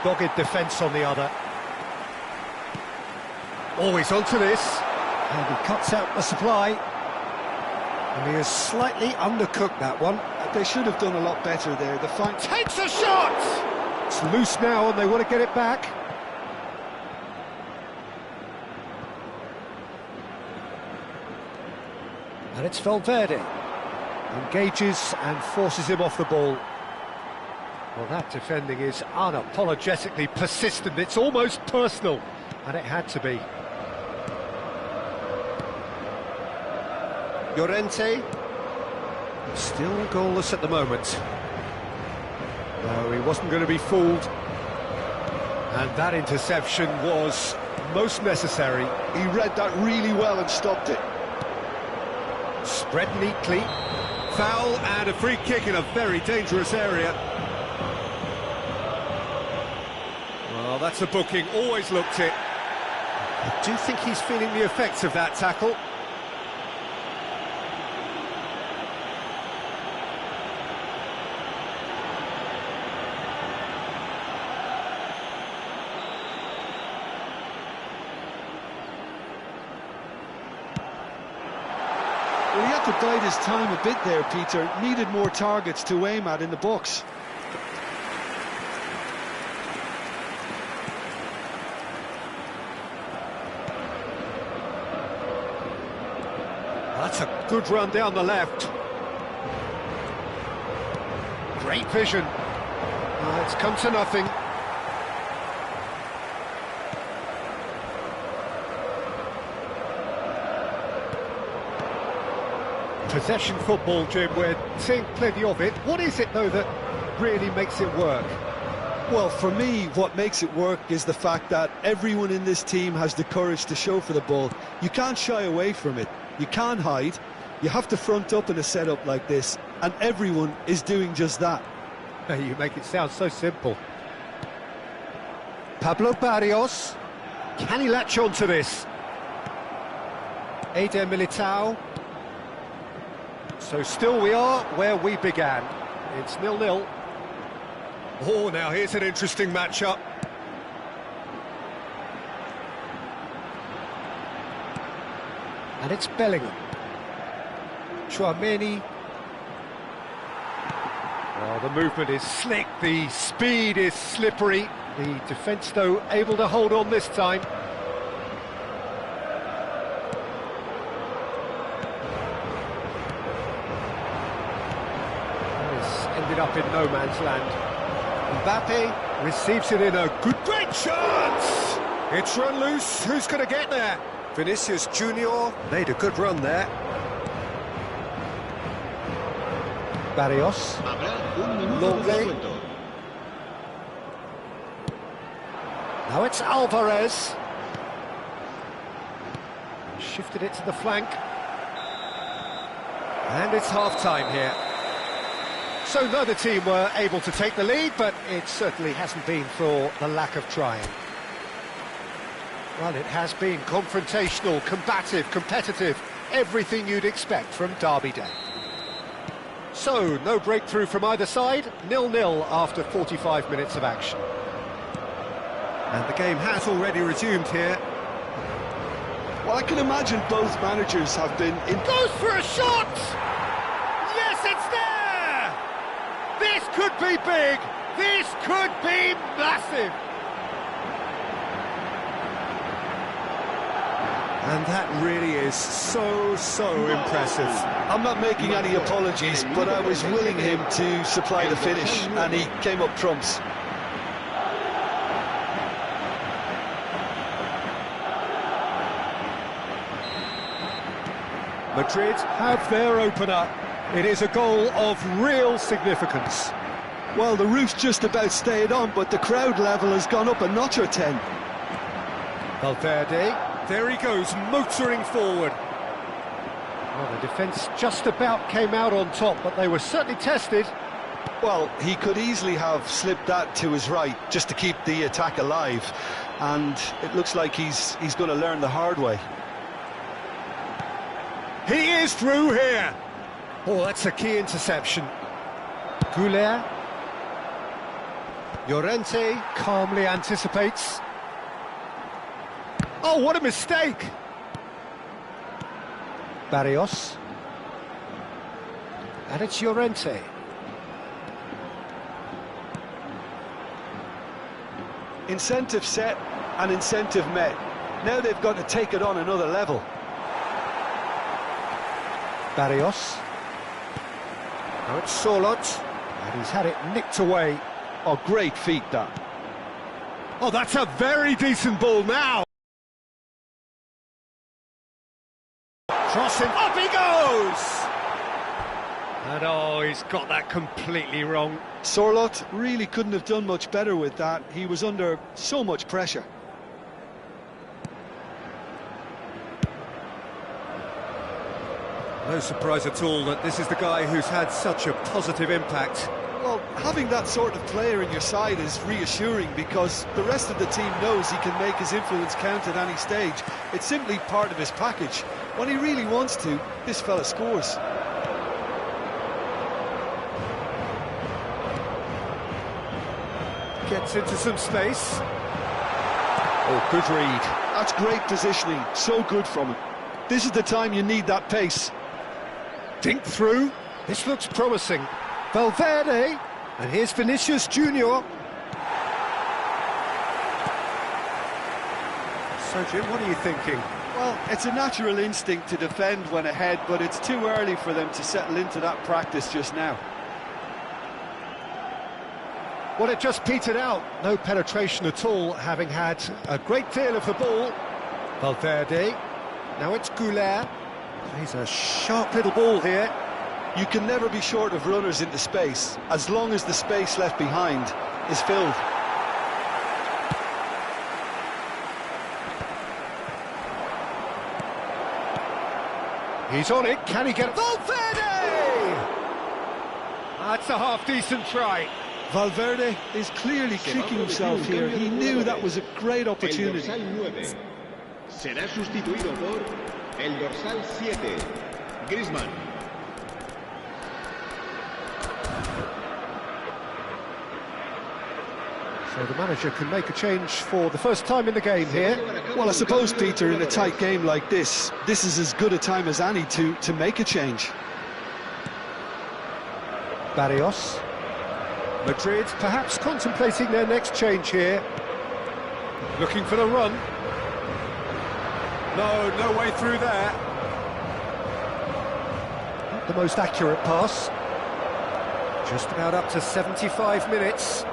dogged defence on the other. Always onto this, and he cuts out the supply. And he has slightly undercooked that one. They should have done a lot better there. The fight takes a shot! It's loose now and they want to get it back. And it's Valverde. Engages and forces him off the ball. Well, that defending is unapologetically persistent. It's almost personal. And it had to be. Llorente, still goalless at the moment. No, he wasn't going to be fooled. And that interception was most necessary. He read that really well and stopped it. Spread neatly. Foul and a free kick in a very dangerous area. Well, that's a booking, always looked it. I do think he's feeling the effects of that tackle. Well, he had to bide his time a bit there, Peter. Needed more targets to aim at in the box. That's a good run down the left. Great vision. It's come to nothing. Possession football, Jim, we're seeing plenty of it. What is it, though, that really makes it work? Well, for me, what makes it work is the fact that everyone in this team has the courage to show for the ball. You can't shy away from it. You can't hide. You have to front up in a setup like this, and everyone is doing just that. Hey, you make it sound so simple. Pablo Barrios. Can he latch on to this? Eder Militao. So still we are where we began. It's 0-0. Oh, now here's an interesting matchup. And it's Bellingham. Tchouameni. Oh, the movement is slick, the speed is slippery. The defence, though, able to hold on this time. This ended up in no man's land. Mbappe receives it in a great chance! It's run loose, who's going to get there? Vinicius Junior made a good run there. Barrios. Longley. Now it's Alvarez. Shifted it to the flank. And it's half-time here. So neither team were able to take the lead, but it certainly hasn't been for the lack of trying. Well, it has been confrontational, combative, competitive, everything you'd expect from Derby Day. So, no breakthrough from either side, 0-0 after 45 minutes of action. And the game has already resumed here. Well, I can imagine both managers have been in... Goes for a shot! Yes, it's there! This could be big! This could be massive! And that really is so impressive. I'm not making any apologies, but I was willing him to supply the finish, and he came up trumps. Madrid have their opener. It is a goal of real significance. Well, the roof's just about stayed on, but the crowd level has gone up a notch or 10. Valverde, there he goes, motoring forward. Well, the defence just about came out on top, but they were certainly tested. Well, he could easily have slipped that to his right, just to keep the attack alive. And it looks like he's going to learn the hard way. He is through here. Oh, that's a key interception. Goulet. Llorente calmly anticipates. Oh, what a mistake! Barrios. And it's Llorente. Incentive set and incentive met. Now they've got to take it on another level. Barrios. Now it's Sorloth. And he's had it nicked away. Oh, great feat, that. Oh, that's a very decent ball now. Crossing, up he goes! And oh, he's got that completely wrong. Sorloth really couldn't have done much better with that. He was under so much pressure. No surprise at all that this is the guy who's had such a positive impact. Well, having that sort of player in your side is reassuring because the rest of the team knows he can make his influence count at any stage. It's simply part of his package. When he really wants to, this fella scores. Gets into some space. Oh, good read. That's great positioning, so good from him. This is the time you need that pace. Dink through. This looks promising. Valverde, and here's Vinicius Junior. So, Jim, what are you thinking? Well, it's a natural instinct to defend when ahead, but it's too early for them to settle into that practice just now. Well, it just petered out. No penetration at all, having had a great deal of the ball. Valverde. Now it's Goulet. Plays a sharp little ball here. You can never be short of runners into space, as long as the space left behind is filled. He's on it. Can he get it? Valverde! That's a half-decent try. Valverde is clearly kicking himself here. He knew that was a great opportunity. El dorsal 9 será sustituido por el dorsal 7, Griezmann. So the manager can make a change for the first time in the game here. Well, I suppose, Peter, in a tight game like this is as good a time as any to make a change. Barrios. Madrid perhaps contemplating their next change here. Looking for the run. No way through there. Not the most accurate pass. Just about up to 75 minutes.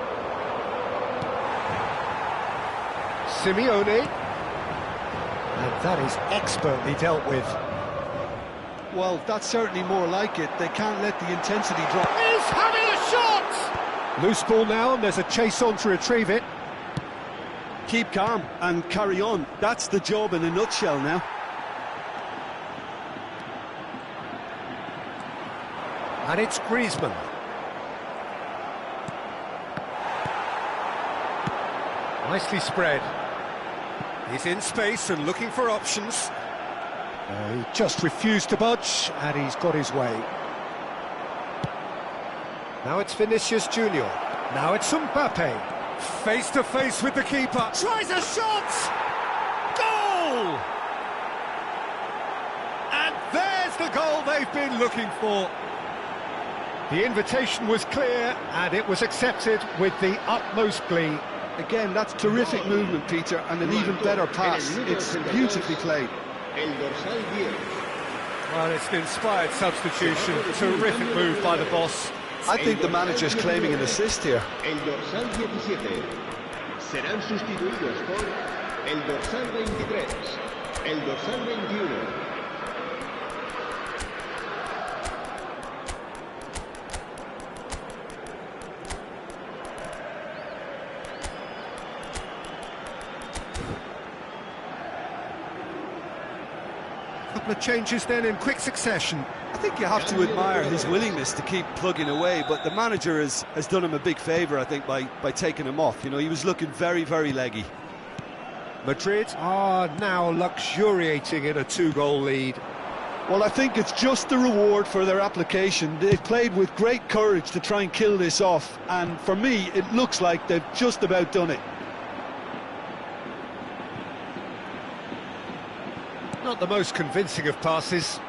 Simeone. And that is expertly dealt with. Well, that's certainly more like it. They can't let the intensity drop. He's having a shot! Loose ball now, and there's a chase on to retrieve it. Keep calm and carry on. That's the job in a nutshell now. And it's Griezmann. Nicely spread. He's in space and looking for options. He just refused to budge, and he's got his way. Now it's Vinicius Junior. Now it's Mbappe. Face to face with the keeper. Tries a shot! Goal! And there's the goal they've been looking for. The invitation was clear, and it was accepted with the utmost glee. Again, that's terrific movement, Peter, and an even better pass. It's beautifully played. El dorsal 10. Well, it's an inspired substitution. Terrific move by the boss. I think the manager's claiming an assist here. El dorsal 17 serán sustituidos por el dorsal 23, el dorsal 21. Couple of changes then in quick succession. I think you have to admire his willingness to keep plugging away, but the manager has done him a big favour, I think, by taking him off. You know, he was looking very, very leggy. Madrid are now luxuriating in a 2-goal lead. Well, I think it's just the reward for their application. They've played with great courage to try and kill this off, and for me, it looks like they've just about done it. Not the most convincing of passes.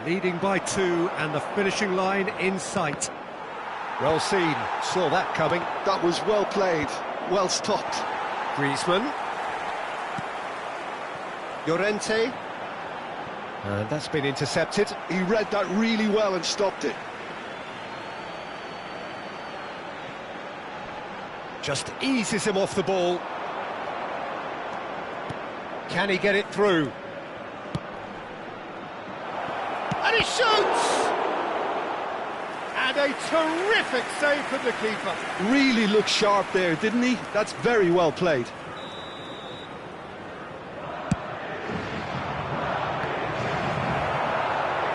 Leading by 2 and the finishing line in sight. Well seen, saw that coming. That was well played, well stopped. Griezmann. Llorente. And that's been intercepted. He read that really well and stopped it. Just eases him off the ball. Can he get it through? And he shoots! And a terrific save from the keeper. Really looked sharp there, didn't he? That's very well played.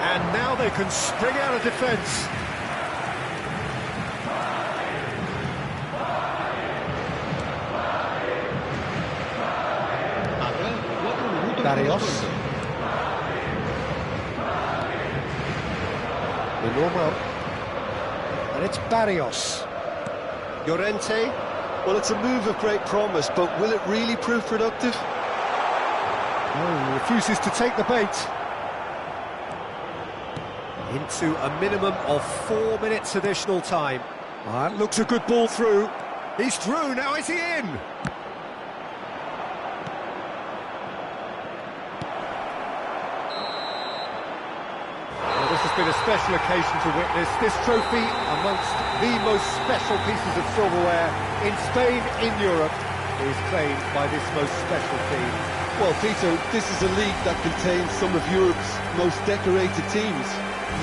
And now they can spring out of defence. Barrios. The normal. And it's Barrios. Llorente. Well, it's a move of great promise, but will it really prove productive? Oh, he refuses to take the bait. Into a minimum of 4 minutes additional time. That looks a good ball through. He's through, now is he in? been a special occasion to witness. This trophy, amongst the most special pieces of silverware in Spain, in Europe, is claimed by this most special team. Well, Peter, this is a league that contains some of Europe's most decorated teams.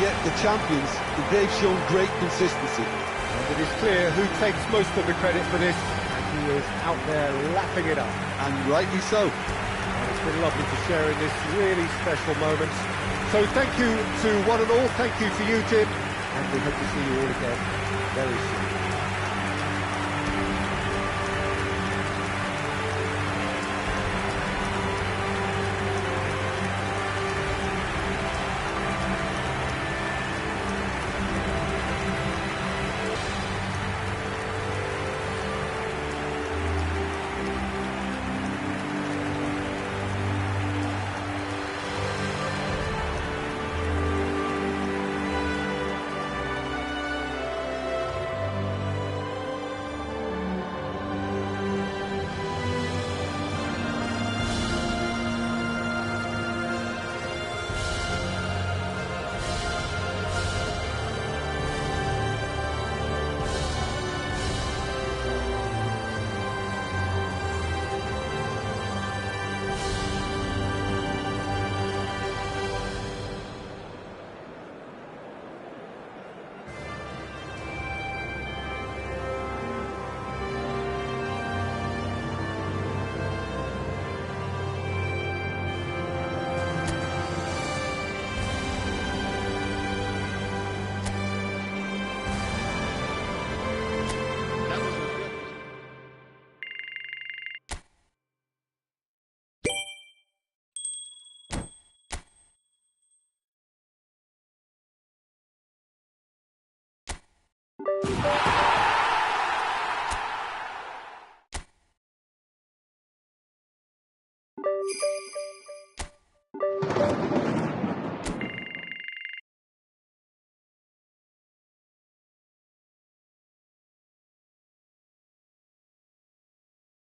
Yet the champions, they've shown great consistency. And it is clear who takes most of the credit for this, and who is out there lapping it up. And rightly so. And it's been lovely to share in this really special moment. So thank you to one and all, thank you to you, Jim, and we hope to see you all again very soon.